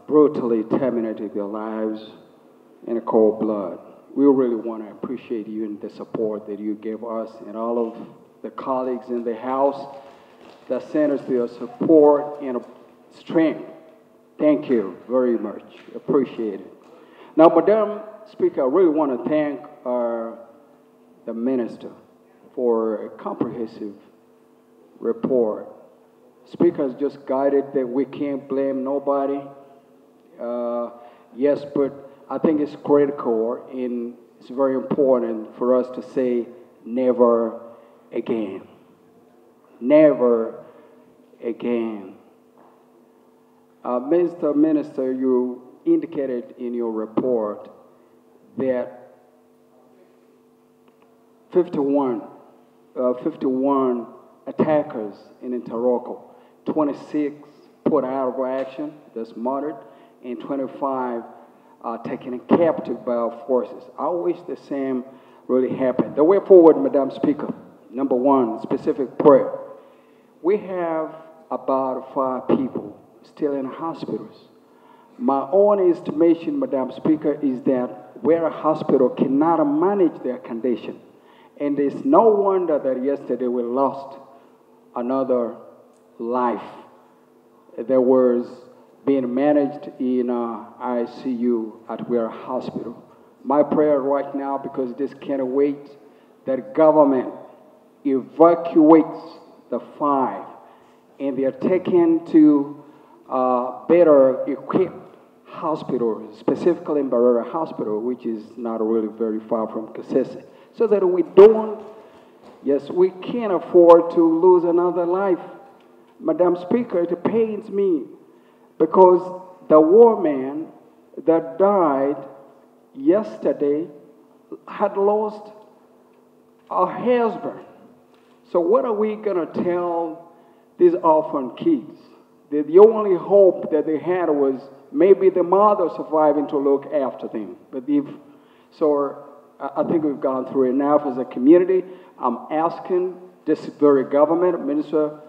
brutally terminated their lives in cold blood. We really want to appreciate you and the support that you gave us and all of the colleagues in the House that sent us their support and strength. Thank you very much. Appreciate it. Now, Madam Speaker, I really want to thank the Minister for a comprehensive report. Speaker has just guided that we can't blame nobody. Yes, but I think it's critical and it's very important for us to say never again. Never again. Mr. Minister, you indicated in your report that 51 attackers in Taroko, 26 put out of action, that's murdered, and 25 taken captive by our forces. I wish the same really happened. The way forward, Madam Speaker, number one, specific prayer. We have about 5 people still in hospitals. My own estimation, Madam Speaker, is that where a hospital cannot manage their condition, and it's no wonder that yesterday we lost another life that was being managed in ICU at Ware Hospital. My prayer right now, because this can't wait, that government evacuates the 5 and they're taken to better equipped hospitals, specifically in Barrera Hospital, which is not really very far from Kasese, so that we don't, yes, we can't afford to lose another life. Madam Speaker, it pains me because the woman that died yesterday had lost her husband. So what are we going to tell these orphan kids? That the only hope that they had was maybe the mother surviving to look after them. But I think we've gone through enough as a community. I'm asking this very government, Ministry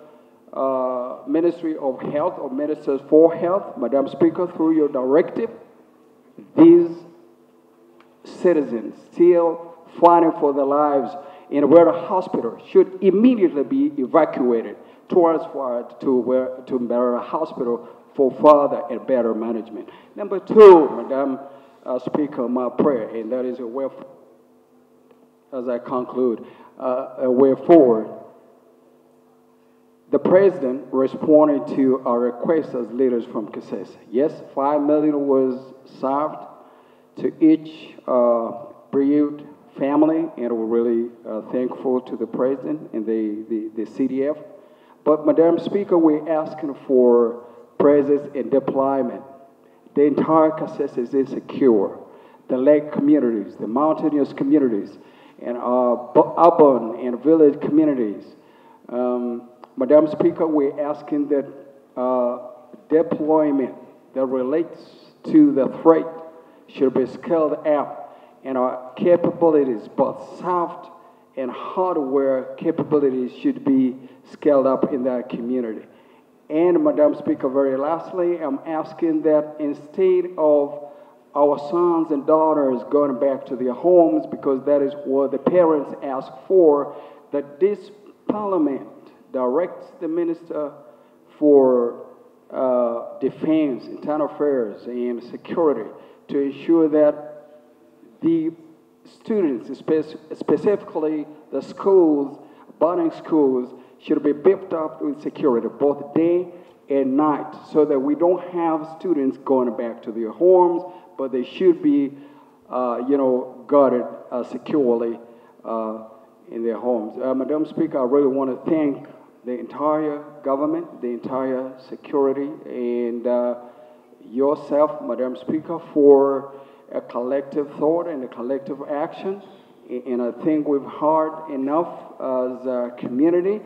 of Health or Ministers for Health, Madam Speaker, through your directive, these citizens still fighting for their lives in Barrera Hospital should immediately be evacuated, transferred to Barrera Hospital for further and better management. Number 2, Madam Speaker, my prayer, and that is a way, as I conclude, a way forward. The President responded to our request as leaders from Kasese. Yes, $5 million was served to each bereaved family, and we're really thankful to the President and the CDF. But, Madam Speaker, we're asking for presence and deployment. The entire Kasese is insecure. The lake communities, the mountainous communities, and urban and village communities. Madam Speaker, we're asking that deployment that relates to the threat should be scaled up, and our capabilities, both soft and hardware capabilities, should be scaled up in that community. And, Madam Speaker, very lastly, I'm asking that instead of our sons and daughters going back to their homes, because that is what the parents ask for, that this Parliament directs the Minister for Defense, Internal Affairs, and Security to ensure that the students, specifically the schools, boarding schools, should be beefed up with security both day and night, so that we don't have students going back to their homes, but they should be, guarded securely in their homes. Madam Speaker, I really want to thank the entire government, the entire security, and yourself, Madam Speaker, for a collective thought and a collective action. And I think we've heard enough as a community.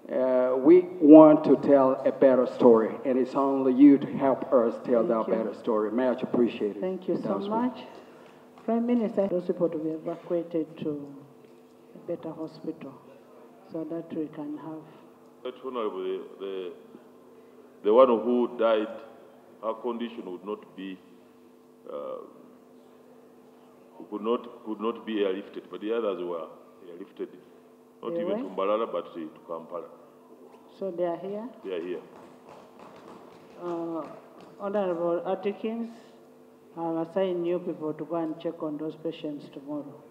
We want to tell a better story, and it's only you to help us tell that better story. Much appreciated. Thank you so much. Prime Minister, those people to be evacuated to a better hospital so that we can have. That's honorable. The one who died, her condition would not be, could not be airlifted, but the others were airlifted. Not even to Mbalala, but to Kampala. So they are here? They are here. Honorable Atkins, I'll assign new people to go and check on those patients tomorrow.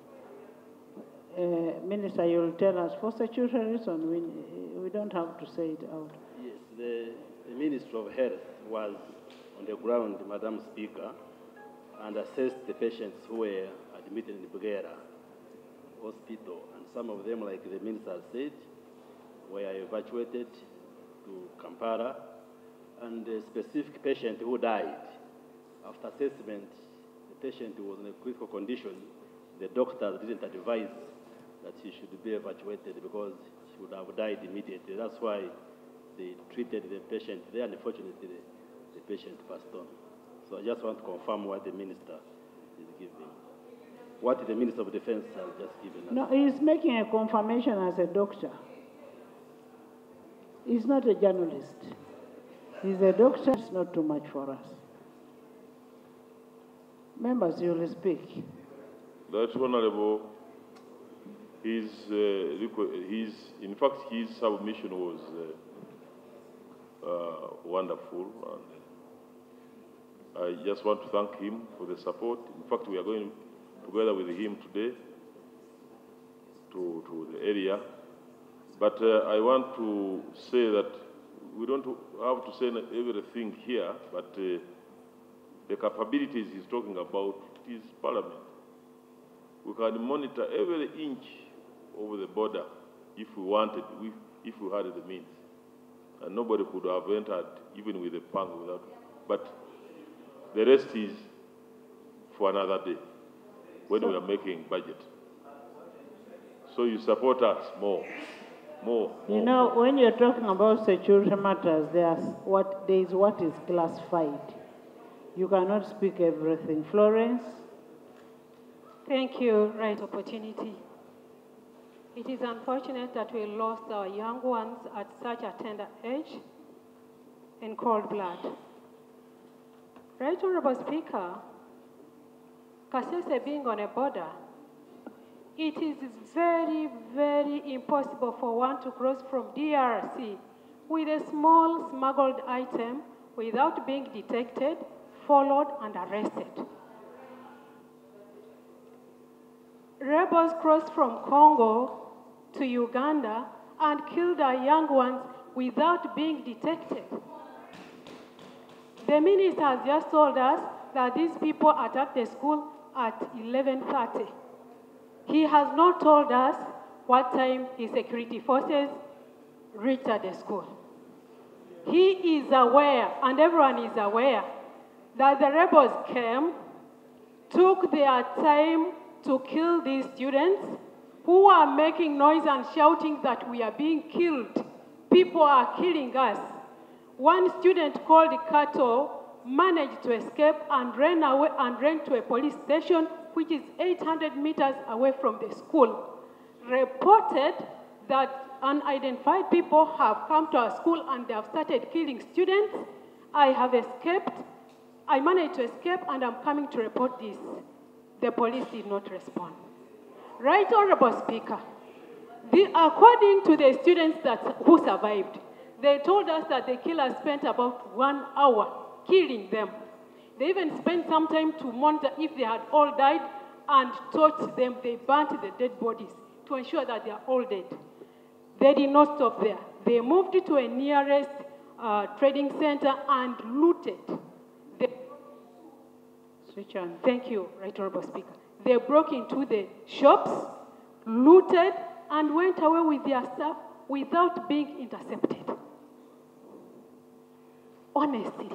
Minister, you'll tell us for security reasons, we don't have to say it out. Yes, the Minister of Health was on the ground, Madam Speaker, and assessed the patients who were admitted in Bugera Hospital, and some of them, like the Minister said, were evacuated to Kampala, and a specific patient who died. After assessment, the patient was in a critical condition. The doctors didn't advise that he should be evacuated because he would have died immediately. That's why they treated the patient there, and unfortunately, the patient passed on. So I just want to confirm what the Minister is giving. What the Minister of Defense has just given us. No, he's making a confirmation as a doctor. He's not a journalist. He's a doctor. It's not too much for us. Members, you will speak. That's honorable. In fact, his submission was wonderful, and I just want to thank him for the support. In fact, we are going together with him today to the area. But I want to say that we don't have to say everything here, but the capabilities he's talking about is Parliament. We can monitor every inch over the border if we wanted, if we had the means. And nobody could have entered, even with a punk, without. But the rest is for another day, when we are making budget. So you support us more. You know, when you're talking about security matters, there is what is classified. You cannot speak everything. Florence? Thank you. Right opportunity. It is unfortunate that we lost our young ones at such a tender age in cold blood. Right Honorable Speaker, Kasese being on a border, it is very, very impossible for one to cross from DRC with a small smuggled item without being detected, followed, and arrested. Rebels crossed from Congo to Uganda and killed our young ones without being detected. The minister has just told us that these people attacked the school at 11:30. He has not told us what time his security forces reached at the school. He is aware, and everyone is aware, that the rebels came, took their time to kill these students who are making noise and shouting that we are being killed. People are killing us. One student called Kato managed to escape and ran away and ran to a police station which is 800 meters away from the school. Reported that unidentified people have come to our school and they have started killing students. I have escaped. I managed to escape and I'm coming to report this. The police did not respond. Right Honorable Speaker, according to the students who survived, they told us that the killers spent about 1 hour killing them. They even spent some time to monitor if they had all died and torched them. They burnt the dead bodies to ensure that they are all dead. They did not stop there. They moved to a nearest trading center and looted. Switch on. Thank you, Right Honorable Speaker. They broke into the shops, looted, and went away with their stuff without being intercepted. Honestly,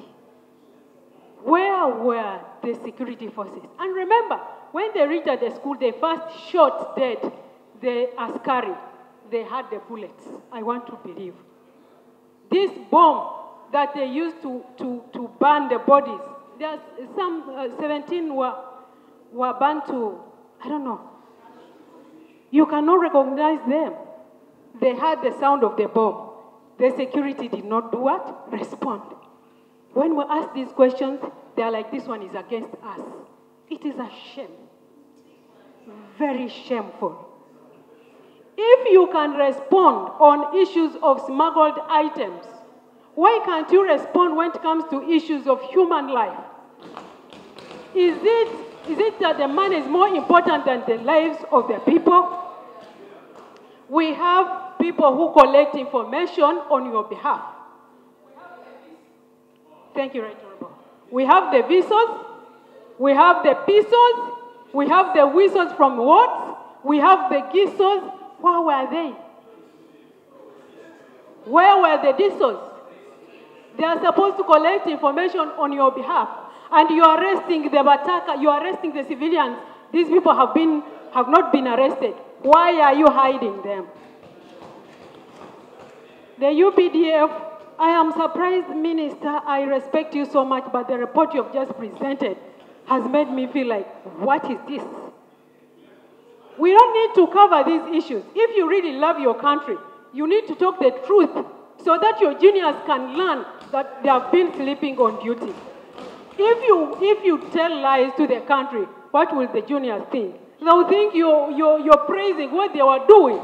where were the security forces? And remember, when they reached at the school, they first shot dead the askari. They had the bullets, I want to believe. This bomb that they used to burn the bodies, there's some 17 were burned to, I don't know. You cannot recognize them. They had the sound of the bomb. The security did not do what? Respond. When we ask these questions, they are like, this one is against us. It is a shame. Very shameful. If you can respond on issues of smuggled items, why can't you respond when it comes to issues of human life? Is it that the money is more important than the lives of the people? We have people who collect information on your behalf. Thank you, Right Honorable. We have the whistles, we have the pistols, we have the whistles from what? We have the gisos. Where were they? Where were the disos? They are supposed to collect information on your behalf. And you are arresting the Bataka, you are arresting the civilians. These people have not been arrested. Why are you hiding them? The UPDF, I am surprised, Minister, I respect you so much, but the report you have just presented has made me feel like, what is this? We don't need to cover these issues. If you really love your country, you need to talk the truth so that your juniors can learn that they have been sleeping on duty. If you tell lies to the country, what will the juniors think? They'll think you're praising what they were doing.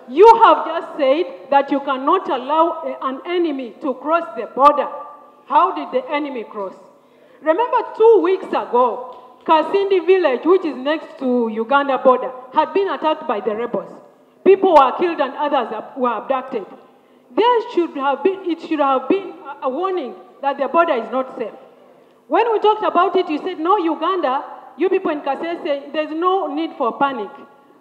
You have just said that you cannot allow an enemy to cross the border. How did the enemy cross? Remember 2 weeks ago, Kasindi village, which is next to Uganda border, had been attacked by the rebels. People were killed and others were abducted. It should have been a warning that the border is not safe. When we talked about it, you said, no, Uganda, you people in Kasese, there's no need for panic.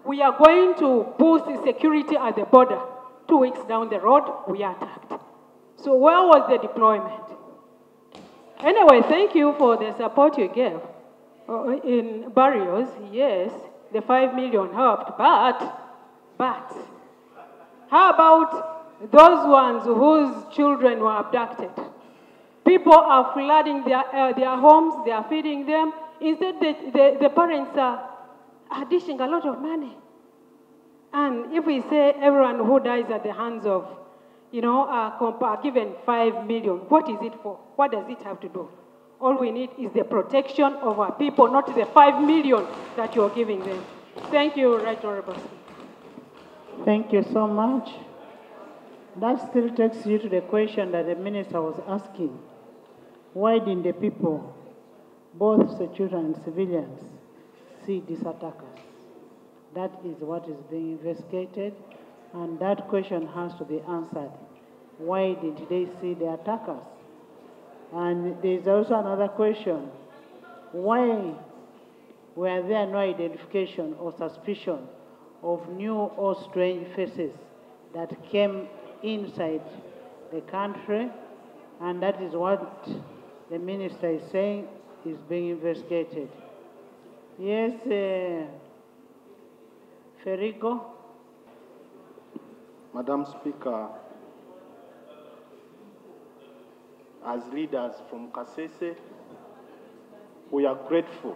We are going to boost the security at the border. 2 weeks down the road, we are attacked. So where was the deployment? Anyway, thank you for the support you gave. In burials, yes, the 5 million helped, but how about those ones whose children were abducted? People are flooding their homes, they are feeding them. Instead, the parents are dishing a lot of money. And if we say everyone who dies at the hands of, are given 5 million, what is it for? What does it have to do? All we need is the protection of our people, not the 5 million that you're giving them. Thank you, Right Honorable Speaker. Thank you so much. That still takes you to the question that the minister was asking. Why didn't the people, both security and civilians, see these attackers? That is what is being investigated, and that question has to be answered. Why did they see the attackers? And there's also another question. Why were there no identification or suspicion of new or strange faces that came inside the country? And that is what the minister is saying is being investigated. Yes, Ferigo. Madam Speaker, as leaders from Kasese, we are grateful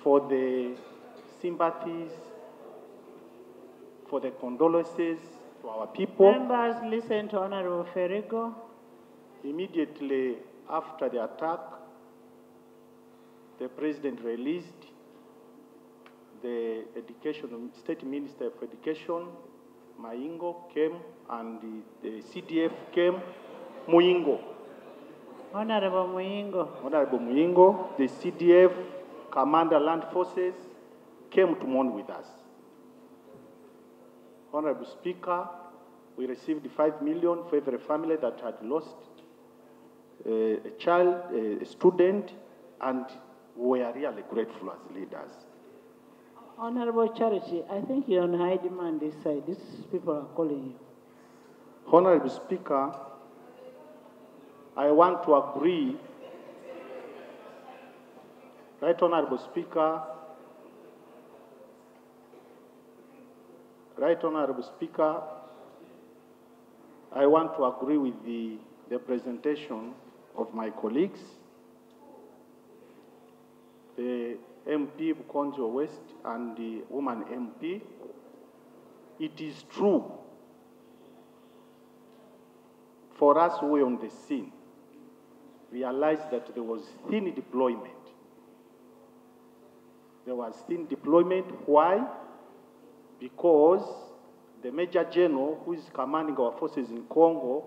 for the sympathies, for the condolences to our people. Members, listen to Honorable Ferigo. Immediately after the attack, the President released the State Minister of Education, Maingo, came, and the CDF came, Muingo. Honorable Muingo. Honorable Muingo, the CDF Commander Land Forces came to mourn with us. Honorable Speaker, we received 5 million for every family that had lost a child, a student, and we are really grateful as leaders. Honorable Charity, I think you're on high demand this side. These people are calling you. Honorable Speaker, I want to agree. Right Honorable Speaker, I want to agree with the presentation of my colleagues, the MP Bukonjo West and the woman MP. It is true for us who were on the scene, realized that there was thin deployment. There was thin deployment. Why? Because the Major General, who is commanding our forces in Congo,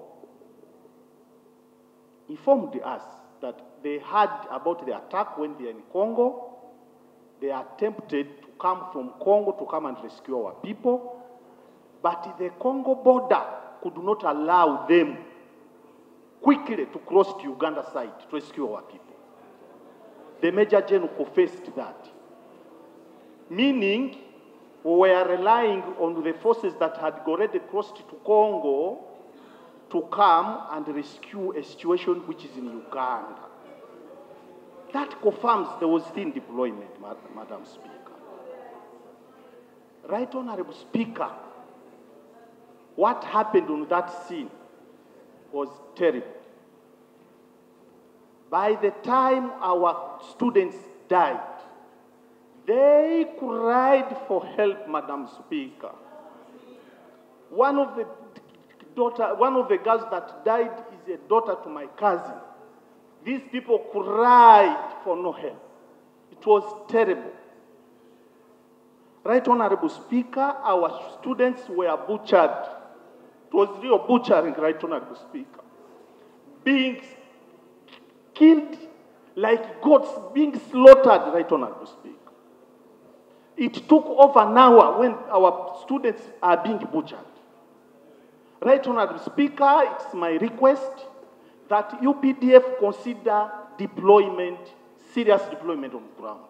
informed us that they heard about the attack when they are in Congo. They attempted to come from Congo to come and rescue our people, but the Congo border could not allow them quickly to cross to Uganda side to rescue our people. The Major General confessed that, meaning we were relying on the forces that had already crossed to Congo to come and rescue a situation which is in Uganda. That confirms there was thin deployment, Madam Speaker. Right Honorable Speaker, what happened on that scene was terrible. By the time our students died, they cried for help, Madam Speaker. One of the girls that died is a daughter to my cousin. These people cried for no help. It was terrible. Right Honorable Speaker, our students were butchered. It was real butchering, Right Honorable Speaker. Being killed like goats being slaughtered, Right Honorable Speaker. It took over an hour when our students are being butchered. Right Honorable Speaker, it's my request that UPDF consider deployment, serious deployment on the ground.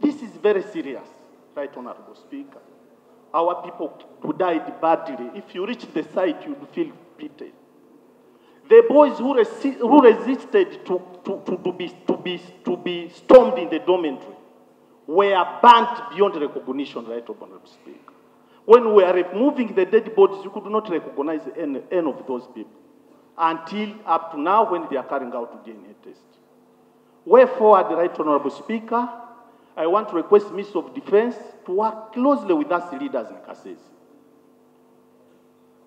This is very serious, Right Honorable Speaker. Our people who died badly. If you reach the site, you will feel pity. The boys who resisted to be stormed in the dormitory were burnt beyond recognition, Right Honorable Speaker. When we are removing the dead bodies, you could not recognize any of those people until up to now when they are carrying out DNA test. Wherefore, the Right Honorable Speaker, I want to request Minister of Defense to work closely with us leaders in Kasese.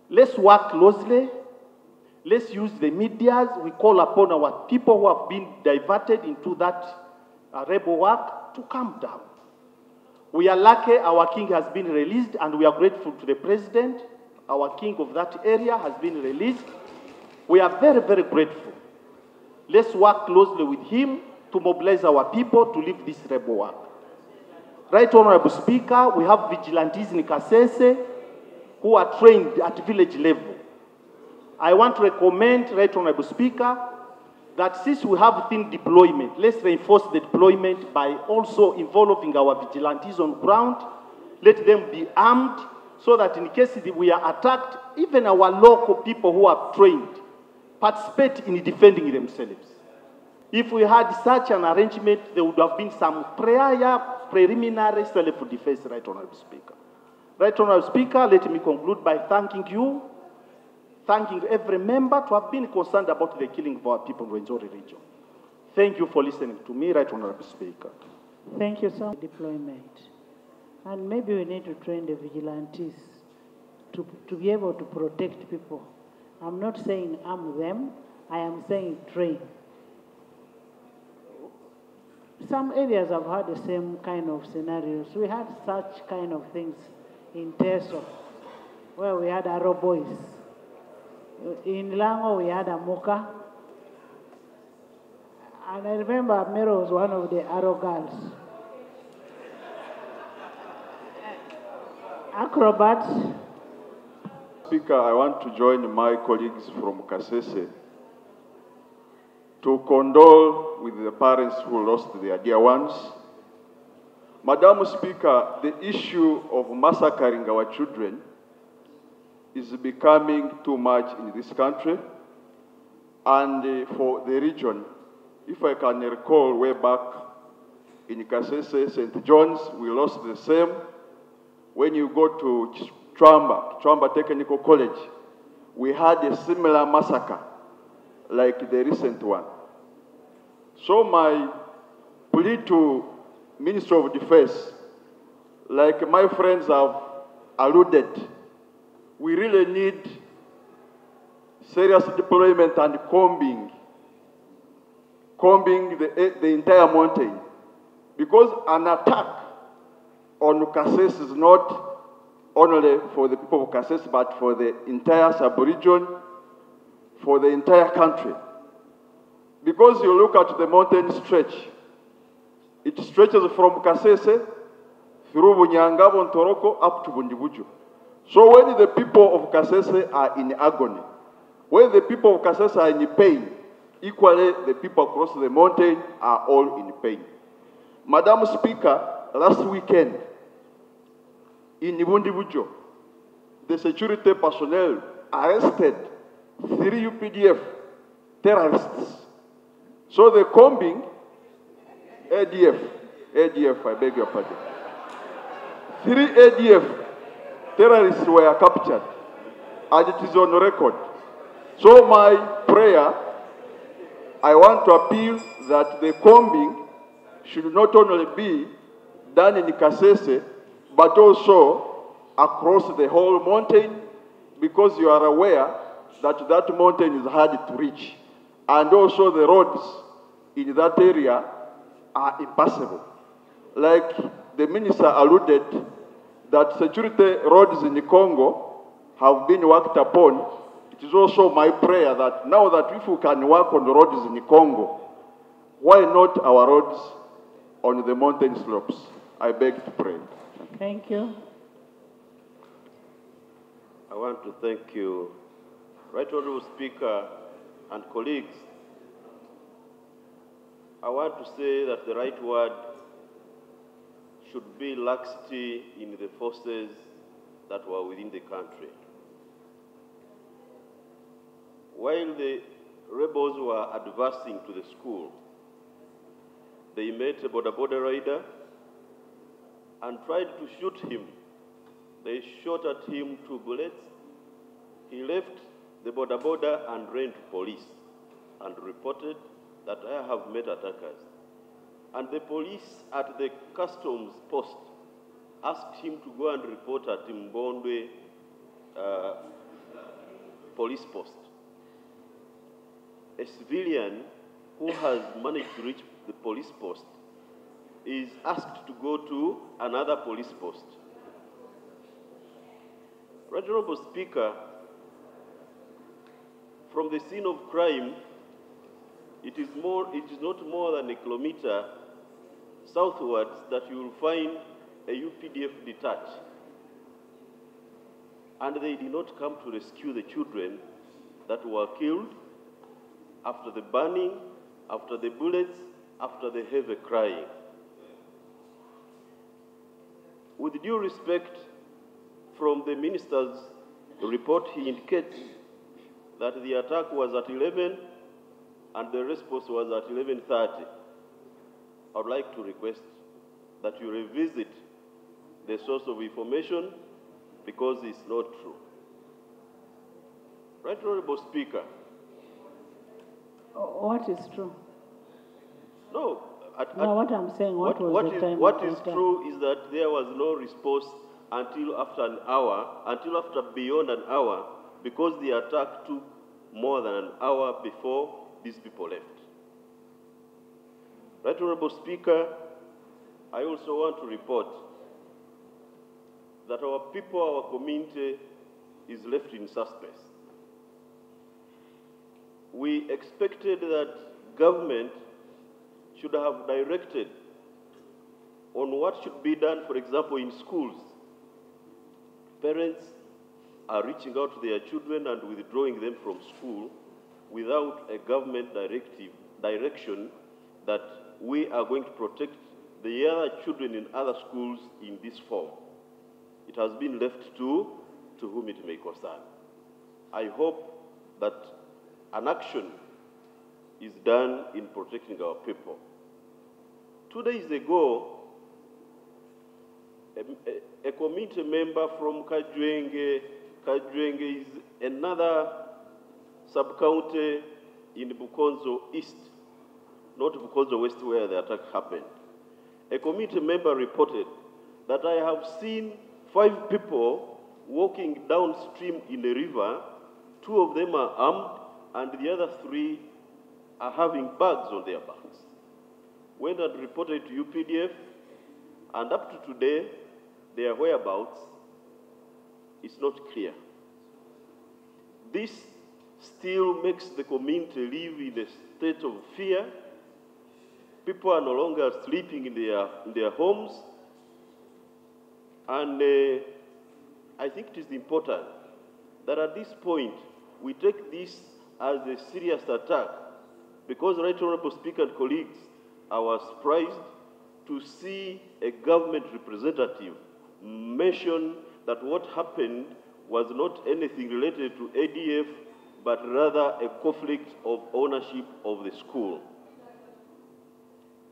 Let's work closely. Let's use the medias. We call upon our people who have been diverted into that rebel work to calm down. We are lucky our king has been released, and we are grateful to the president. Our king of that area has been released. We are very, very grateful. Let's work closely with him to mobilize our people to leave this rebel work. Right Honorable Speaker, we have vigilantes in Kasese who are trained at village level. I want to recommend, Right Honorable Speaker, that since we have thin deployment, let's reinforce the deployment by also involving our vigilantes on ground. Let them be armed so that in case we are attacked, even our local people who are trained participate in defending themselves. If we had such an arrangement, there would have been some preliminary self-defense, Right Honorable Speaker. Right Honorable Speaker, let me conclude by thanking you, thanking every member to have been concerned about the killing of our people in the Rwenzori region. Thank you for listening to me, Right Honorable Speaker. Thank you so much. Deployment. And maybe we need to train the vigilantes to be able to protect people. I'm not saying arm them, I am saying train. Some areas have had the same kind of scenarios. We had such kind of things in Teso, where we had Arrow boys. In Lango, we had Amoka. And I remember Mero was one of the Arrow girls. Acrobats. Speaker, I want to join my colleagues from Kasese to condole with the parents who lost their dear ones. Madam Speaker, the issue of massacring our children is becoming too much in this country and for the region. If I can recall way back in Kasese, St. John's, we lost the same. When you go to Chwamba Technical College, we had a similar massacre like the recent one. So my plea to Minister of Defense, like my friends have alluded, we really need serious deployment and combing the entire mountain. Because an attack on Kasese is not only for the people of Kasese, but for the entire sub-region, for the entire country. Because you look at the mountain stretch, it stretches from Kasese through Bunyanga, Bontoroko, up to Bundibujo. So when the people of Kasese are in agony, when the people of Kasese are in pain, equally the people across the mountain are all in pain. Madam Speaker, last weekend in Bundibujo, the security personnel arrested 3 UPDF terrorists. So the combing, ADF, I beg your pardon. 3 ADF terrorists were captured, and it is on record. So my prayer, I want to appeal that the combing should not only be done in Kasese, but also across the whole mountain, because you are aware that that mountain is hard to reach. And also the roads in that area are impassable. Like the minister alluded, that security roads in the Congo have been worked upon. It is also my prayer that now that if we can work on the roads in the Congo, Why not our roads on the mountain slopes? I beg to pray. Thank you. I want to thank you, Right Honorable Speaker and colleagues. I want to say that the right word should be laxity in the forces that were within the country. While the rebels were advancing to the school, they met a border rider and tried to shoot him. They shot at him 2 bullets. He left the border and ran to police and reported that I have met attackers. And the police at the customs post asked him to go and report at Mbondwe police post. A civilian who has managed to reach the police post is asked to go to another police post. Right Honorable Speaker, from the scene of crime, it is not more than a kilometer southwards that you will find a UPDF detached. And they did not come to rescue the children that were killed after the burning, after the bullets, after the heavy crying. With due respect, from the minister's report, he indicates that the attack was at 11 and the response was at 11:30. I would like to request that you revisit the source of information because it's not true. Right Honorable Speaker. What is true? No. What I'm saying, what is true is that there was no response until after an hour, until after beyond an hour, because the attack took more than an hour before these people left. Right Honorable Speaker, I also want to report that our people, our community is left in suspense. We expected that government should have directed on what should be done, for example, in schools. Parents are reaching out to their children and withdrawing them from school without a government direction that we are going to protect the other children in other schools in this form. It has been left to whom it may concern. I hope that an action is done in protecting our people. 2 days ago, a community member from Kajwenge is another sub-county in Bukonzo East, not Bukonzo West where the attack happened. A community member reported that I have seen 5 people walking downstream in a river. 2 of them are armed and the other 3 are having bags on their backs. Went and reported to UPDF, and up to today, their whereabouts is not clear. This still makes the community live in a state of fear. People are no longer sleeping in their homes. And I think it is important that at this point, we take this as a serious attack, because Right Honorable Speaker and colleagues, I was surprised to see a government representative mention that what happened was not anything related to ADF, but rather a conflict of ownership of the school.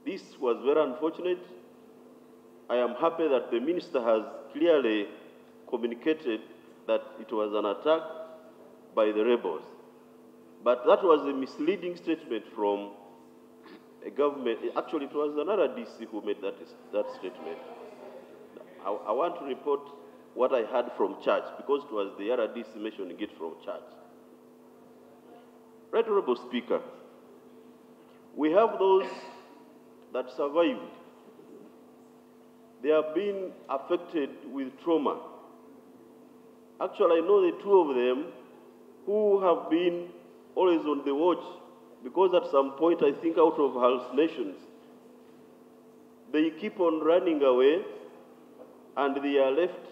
This was very unfortunate. I am happy that the minister has clearly communicated that it was an attack by the rebels. But that was a misleading statement from a government. Actually, it was another DC who made that statement. I want to report what I heard from church, because it was the other DC mentioning it from church. Right Honorable Speaker, we have those that survived. They have been affected with trauma. Actually, I know the 2 of them who have been always on the watch because at some point, I think out of hallucinations, they keep on running away and they are left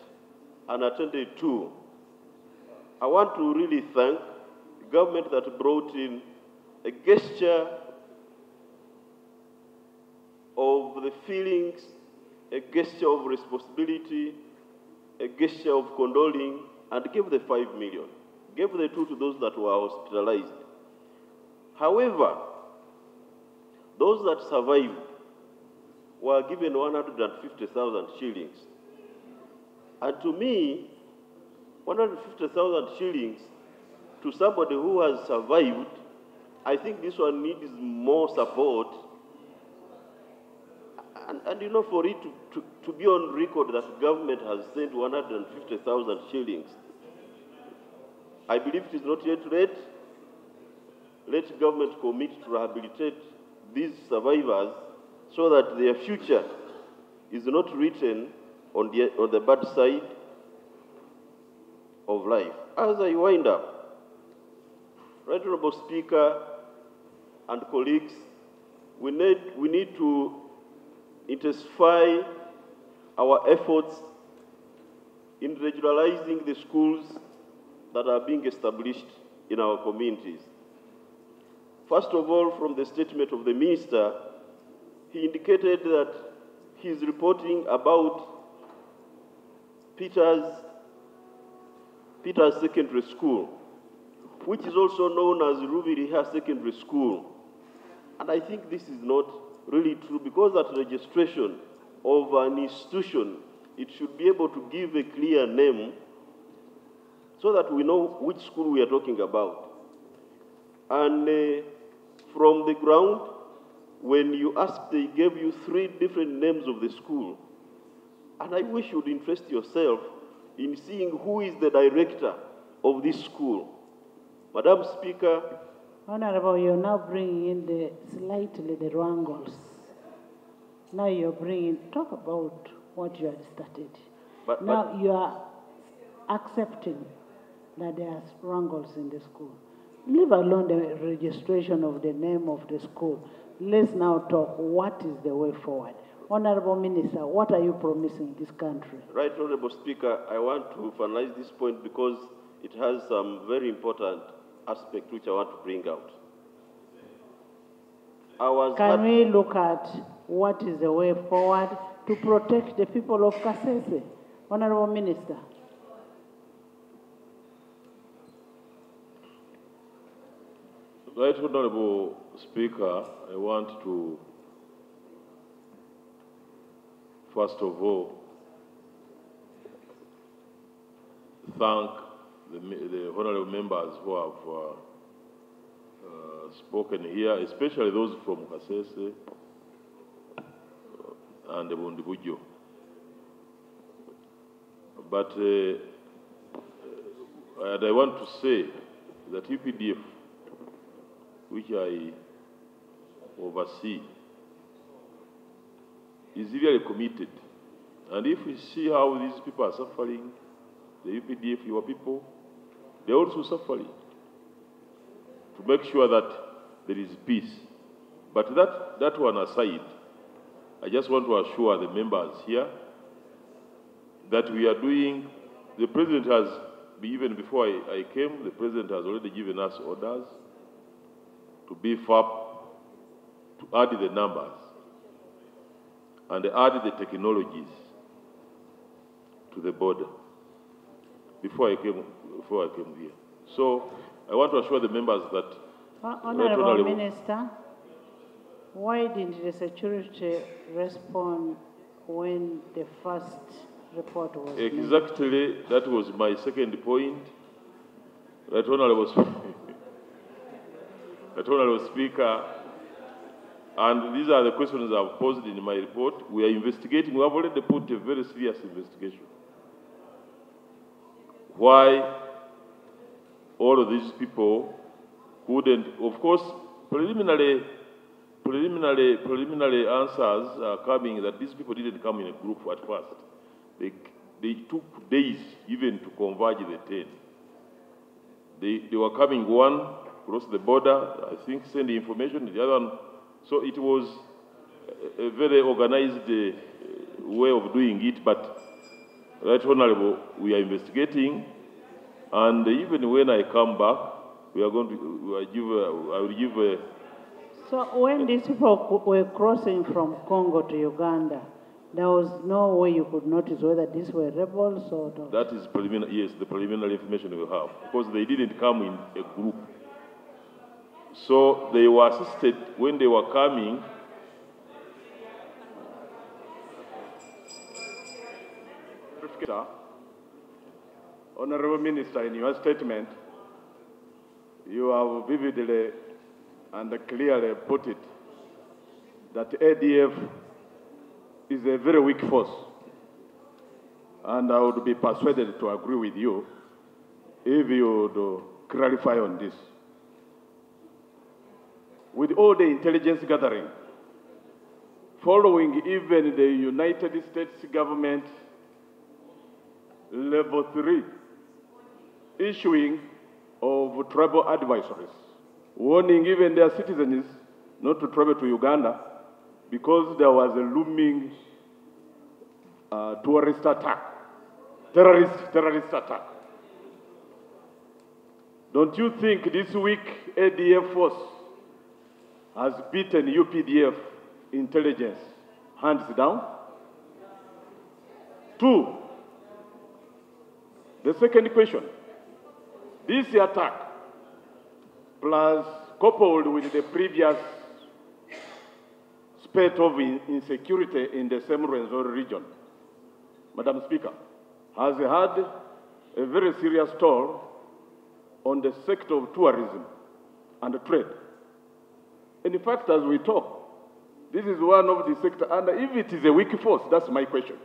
unattended to. I want to really thank the government that brought in a gesture of the feelings, a gesture of responsibility, a gesture of condoling, and gave the 5 million, gave the 2 to those that were hospitalized. However, those that survived were given 150,000 shillings. And to me, 150,000 shillings to somebody who has survived, I think this one needs more support. And you know, for it to be on record that government has sent 150,000 shillings, I believe it is not yet late. Let government commit to rehabilitate these survivors so that their future is not written on the bad side of life. As I wind up, Right Honorable Speaker and colleagues, we need to intensify our efforts in regularizing the schools that are being established in our communities. First of all, from the statement of the minister, he indicated that he is reporting about Peter's Secondary School, which is also known as Ruviriha Secondary School. And I think this is not really true, because at registration of an institution, it should be able to give a clear name so that we know which school we are talking about. And from the ground, when you asked, they gave you 3 different names of the school. And I wish you would interest yourself in seeing who is the director of this school. Madam Speaker. Honorable, you're now bringing in the wrangles. Now you're talk about what you had started. Now you are accepting that there are wrangles in the school. Leave alone the registration of the name of the school. Let's now talk, what is the way forward? Honorable Minister, what are you promising this country? Right, Honorable Speaker, I want to finalize this point because it has some very important aspect which I want to bring out. Can we look at what is the way forward to protect the people of Kasese? Honorable Minister. Right Honorable Speaker, I want to first of all thank the honorable members who have spoken here, especially those from Kasese and Bundibujo. But and I want to say that UPDF, which I oversee, is really committed. And if we see how these people are suffering, the UPDF, your people, they're also suffering, to make sure that there is peace. But that one aside, I just want to assure the members here that we are doing, the President has, even before I came, the President has already given us orders to beef up, to add the numbers, and add the technologies to the border before I came here. So I want to assure the members that... Honorable Minister, why didn't the security respond when the first report was made? Exactly, that was my second point. Right Honorable Speaker, and these are the questions I've posed in my report. We are investigating. We have already put a very serious investigation. Why all of these people couldn't, of course, preliminary answers are coming that these people didn't come in a group at first. They took days even to converge the 10. They were coming one across the border, I think, send information. The other one, so it was a very organized way of doing it, but Right Honorable, we are investigating, and even when I come back, we are going to I will give a... So when these people were crossing from Congo to Uganda, there was no way you could notice whether these were rebels or not? That is preliminary, yes, the preliminary information we have, because they didn't come in a group. So they were assisted when they were coming. Honorable Minister, in your statement, you have vividly and clearly put it that ADF is a very weak force. And I would be persuaded to agree with you if you would clarify on this. With all the intelligence gathering, following even the United States government level 3 issuing of travel advisories, warning even their citizens not to travel to Uganda because there was a looming tourist attack, terrorist attack. Don't you think this week ADF force has beaten UPDF intelligence hands down? 2, the second question, this attack plus coupled with the previous spate of insecurity in the Ssemujju region, Madam Speaker, has had a very serious toll on the sector of tourism and trade. And in fact, as we talk, this is one of the sectors, and if it is a weak force, that's my question.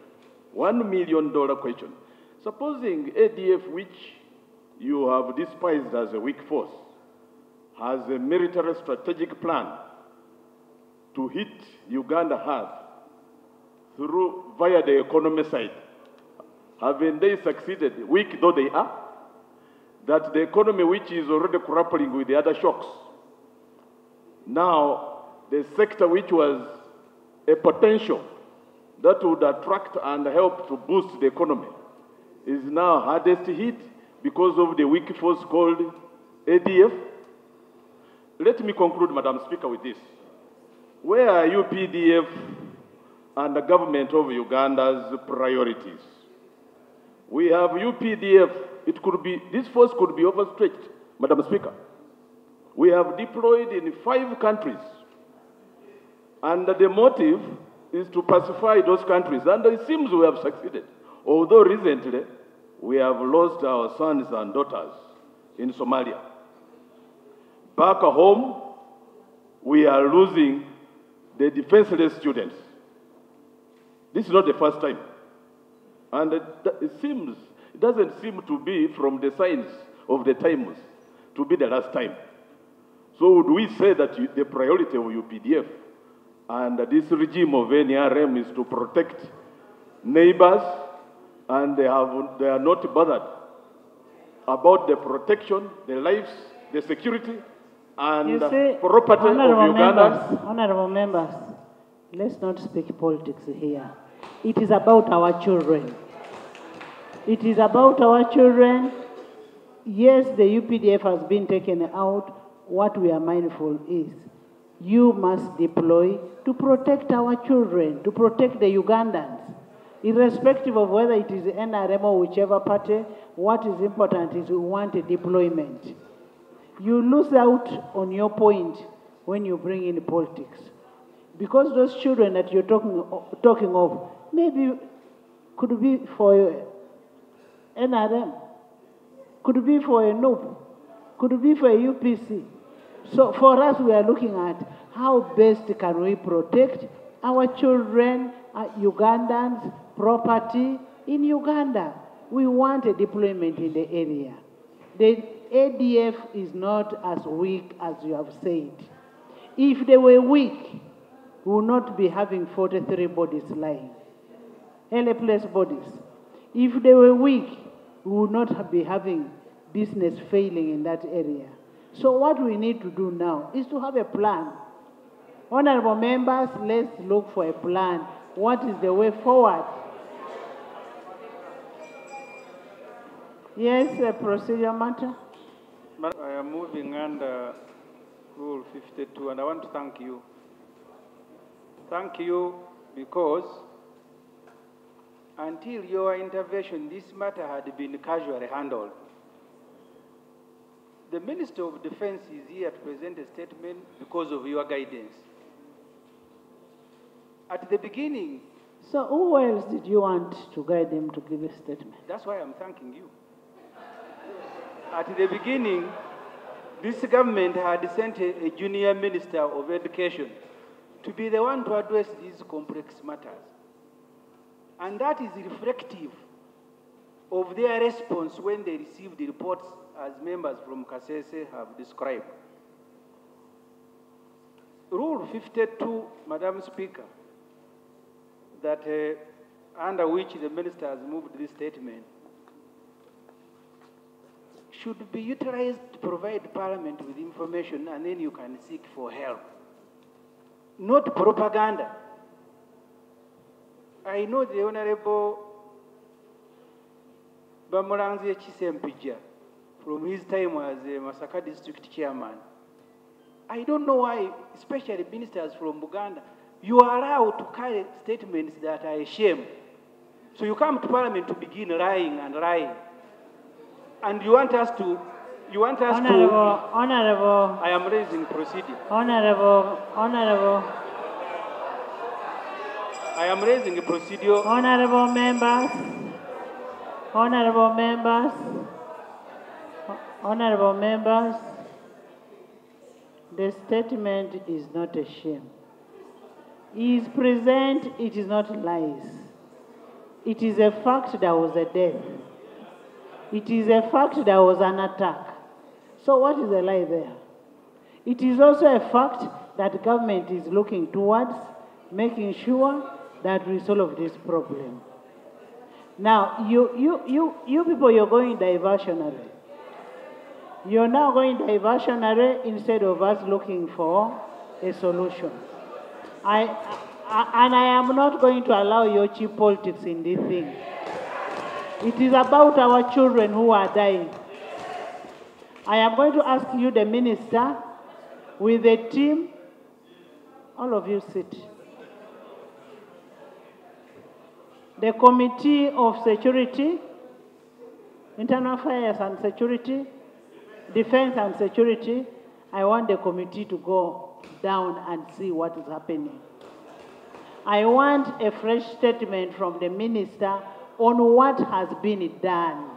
$1 million question. Supposing ADF, which you have despised as a weak force, has a military strategic plan to hit Uganda hard via the economy side, haven't they succeeded, weak though they are, that the economy which is already grappling with the other shocks, now the sector which was a potential that would attract and help to boost the economy is now hardest hit because of the weak force called ADF? Let me conclude, Madam Speaker, with this. Where are UPDF and the government of Uganda's priorities? We have UPDF, this force could be overstretched, Madam Speaker. We have deployed in 5 countries, and the motive is to pacify those countries, and it seems we have succeeded. Although recently, we have lost our sons and daughters in Somalia. Back home, we are losing the defenseless students. This is not the first time. And it doesn't seem to be, from the signs of the times, to be the last time. So would we say that the priority of UPDF and this regime of NRM is to protect neighbors, and they are not bothered about the protection, the lives, the security, and property of Ugandans? Honorable members, let's not speak politics here. It is about our children. It is about our children. Yes, the UPDF has been taken out. What we are mindful is you must deploy to protect our children, to protect the Ugandans. Irrespective of whether it is NRM or whichever party, what is important is we want a deployment. You lose out on your point when you bring in politics. Because those children that you're talking of, maybe could be for NRM, could be for a NOB, could be for a UPC. So for us, we are looking at how best can we protect our children, Ugandans, property in Uganda. We want a deployment in the area. The ADF is not as weak as you have said. If they were weak, we would not be having 43 bodies lying, helpless bodies. If they were weak, we would not be having business failing in that area. So what we need to do now is to have a plan. Honorable members, let's look for a plan. What is the way forward? Yes, a procedure matter. I am moving under Rule 52, and I want to thank you. Thank you because until your intervention, this matter had been casually handled. The Minister of Defense is here to present a statement because of your guidance. At the beginning... So who else did you want to guide them to give a statement? That's why I'm thanking you. At the beginning, this government had sent a junior minister of education to be the one to address these complex matters. And that is reflective of their response when they received the reports as members from Kasese have described. Rule 52, Madam Speaker, that under which the minister has moved this statement, should be utilized to provide Parliament with information, and then you can seek for help. Not propaganda. I know the Honorable Bamulanzi Ssemujju from his time as a Masaka district chairman. I don't know why, especially ministers from Buganda, you are allowed to carry statements that are a shame. So you come to Parliament to begin lying and lying. And you want us to... Honorable. I am raising proceeding. Honorable. I am raising a procedure. Honorable members. The statement is not a shame. He is present, it is not lies. It is a fact there was a death. It is a fact there was an attack. So what is the lie there? It is also a fact that government is looking towards making sure that we solve this problem. Now, you people, you're going diversionary. You're now going diversionary instead of us looking for a solution. And I am not going to allow your cheap politics in this thing. It is about our children who are dying. I am going to ask you, the minister, with a team, all of you sit. The Committee of Security, Internal Affairs and Security, Defense and Security, I want the committee to go down and see what is happening. I want a fresh statement from the minister on what has been done.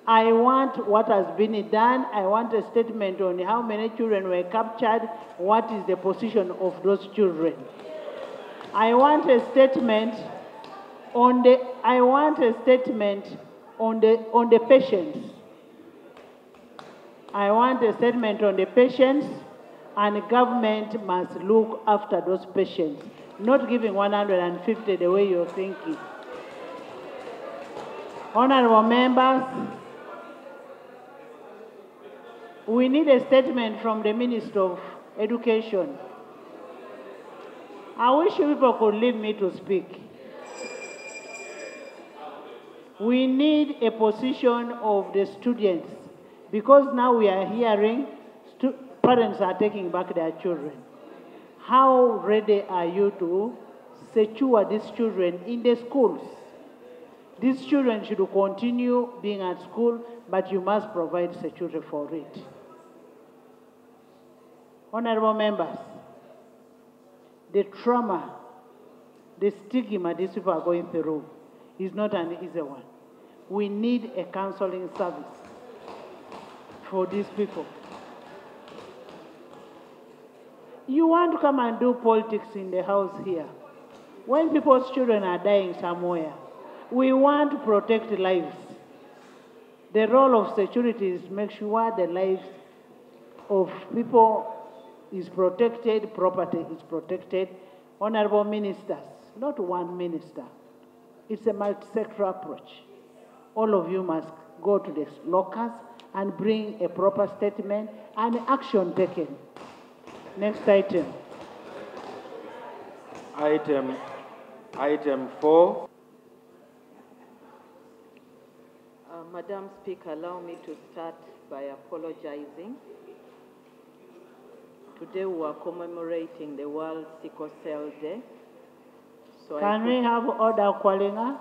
I want what has been done. I want a statement on how many children were captured, what is the position of those children. I want a statement on the patients. I want a statement on the patients, and government must look after those patients, not giving 150 the way you're thinking. Honorable members, we need a statement from the Minister of Education. I wish you people could leave me to speak. We need a position of the students, because now we are hearing parents are taking back their children. How ready are you to secure these children in the schools? These children should continue being at school, but you must provide security for it. Honorable members, the trauma, the stigma these people are going through is not an easy one. We need a counseling service for these people. You want to come and do politics in the house here. When people's children are dying somewhere, we want to protect lives. The role of security is to make sure the lives of people is protected, property is protected. Honorable ministers, not one minister. It's a multi-sector approach. All of you must go to the locals and bring a proper statement and action taken. Next item. Item 4. Madam Speaker, allow me to start by apologizing. Today we are commemorating the World Sickle Cell Day. So Can we have order, Kwalinga?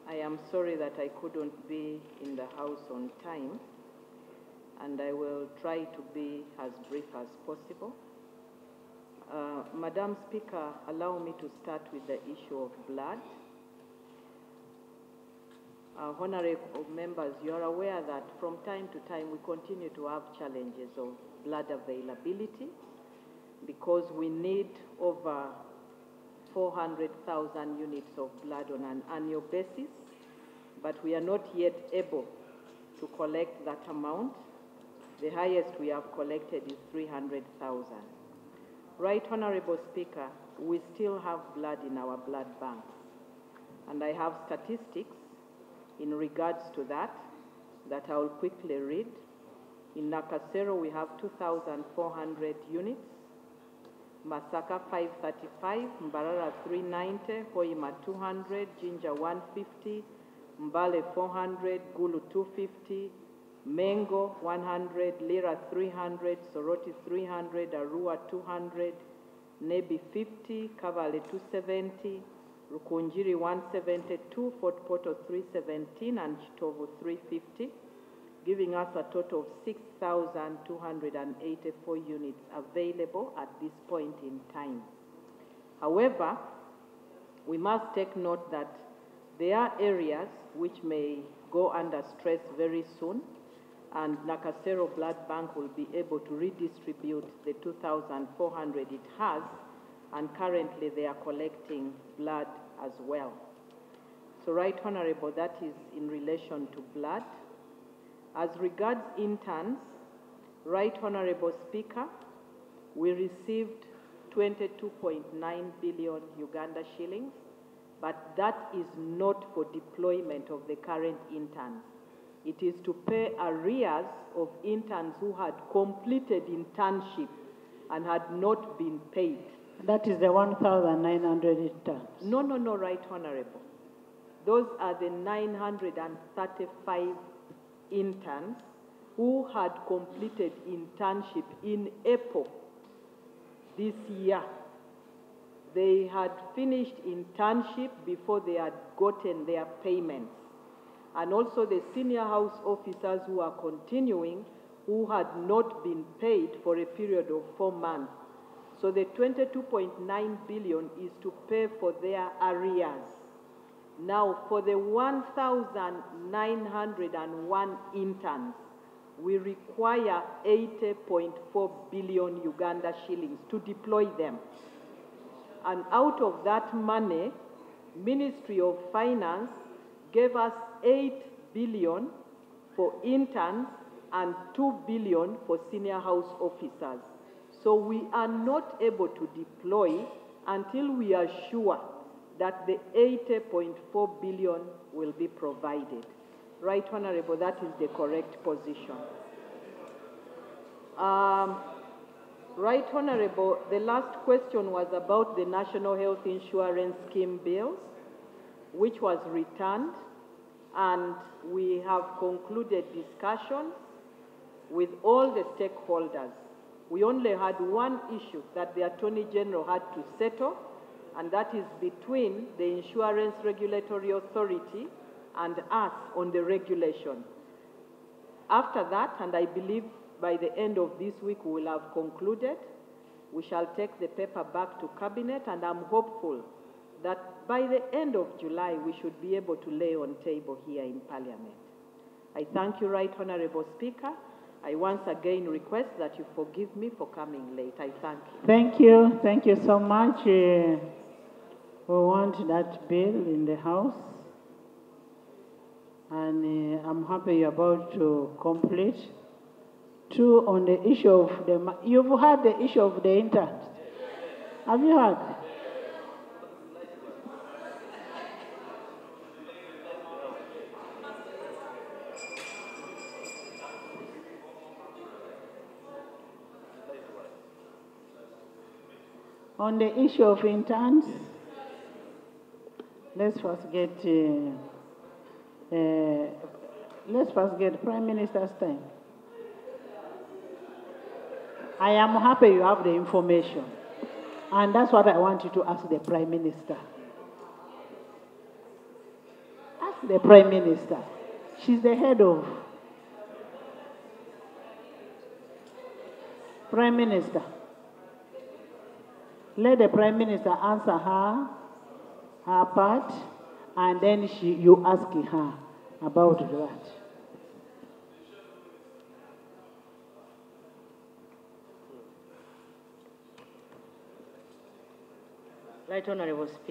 I am sorry that I couldn't be in the House on time, and I will try to be as brief as possible. Madam Speaker, allow me to start with the issue of blood. Honorable members, you are aware that from time to time we continue to have challenges of blood availability because we need over 400,000 units of blood on an annual basis, but we are not yet able to collect that amount. The highest we have collected is 300,000. Right, Honorable Speaker, we still have blood in our blood banks, and I have statistics in regards to that I will quickly read. In Nakasero, we have 2,400 units, Masaka 535, Mbarara 390, Hoima 200, Jinja 150, Mbale 400, Gulu 250, Mengo 100, Lira 300, Soroti 300, Arua 200, Nebi 50, Kavale 270, Rukunjiri 172, Fort Portal 317, and Chitovu 350, giving us a total of 6,284 units available at this point in time. However, we must take note that there are areas which may go under stress very soon, and Nakasero Blood Bank will be able to redistribute the 2,400 it has, and currently they are collecting blood as well. So, Right Honorable, that is in relation to blood. As regards interns, Right Honorable Speaker, we received 22.9 billion Uganda shillings, but that is not for deployment of the current interns. It is to pay arrears of interns who had completed internship and had not been paid. That is the 1,900 interns. No, Right Honorable. Those are the 935 interns who had completed internship in April this year. They had finished internship before they had gotten their payments. And also the senior house officers who are continuing, who had not been paid for a period of 4 months. So the 22.9 billion is to pay for their arrears. Now, for the 1,901 interns, we require 80.4 billion Uganda shillings to deploy them. And out of that money, Ministry of Finance gave us 8 billion for interns and 2 billion for senior house officers. So we are not able to deploy until we are sure that the 80.4 billion will be provided. Right, Honorable, that is the correct position. Right, Honorable, the last question was about the National Health Insurance Scheme bills, which was returned, and we have concluded discussions with all the stakeholders. We only had one issue that the Attorney General had to settle, and that is between the Insurance Regulatory Authority and us on the regulation. After that, and I believe by the end of this week we will have concluded, we shall take the paper back to Cabinet, and I'm hopeful that by the end of July we should be able to lay on table here in Parliament. I thank you, Right Honorable Speaker. I once again request that you forgive me for coming late. I thank you. Thank you so much. We want that bill in the House, and I'm happy you're about to complete. Two, on the issue of the, you've heard the issue of the interns. Have you heard? On the issue of interns, let's first get Prime Minister's time. I am happy you have the information, and that's what I want you to ask the Prime Minister. Ask the Prime Minister. She's the head of Prime Minister. Let the Prime Minister answer her part, and then you ask her about that. Right Honorable Speaker.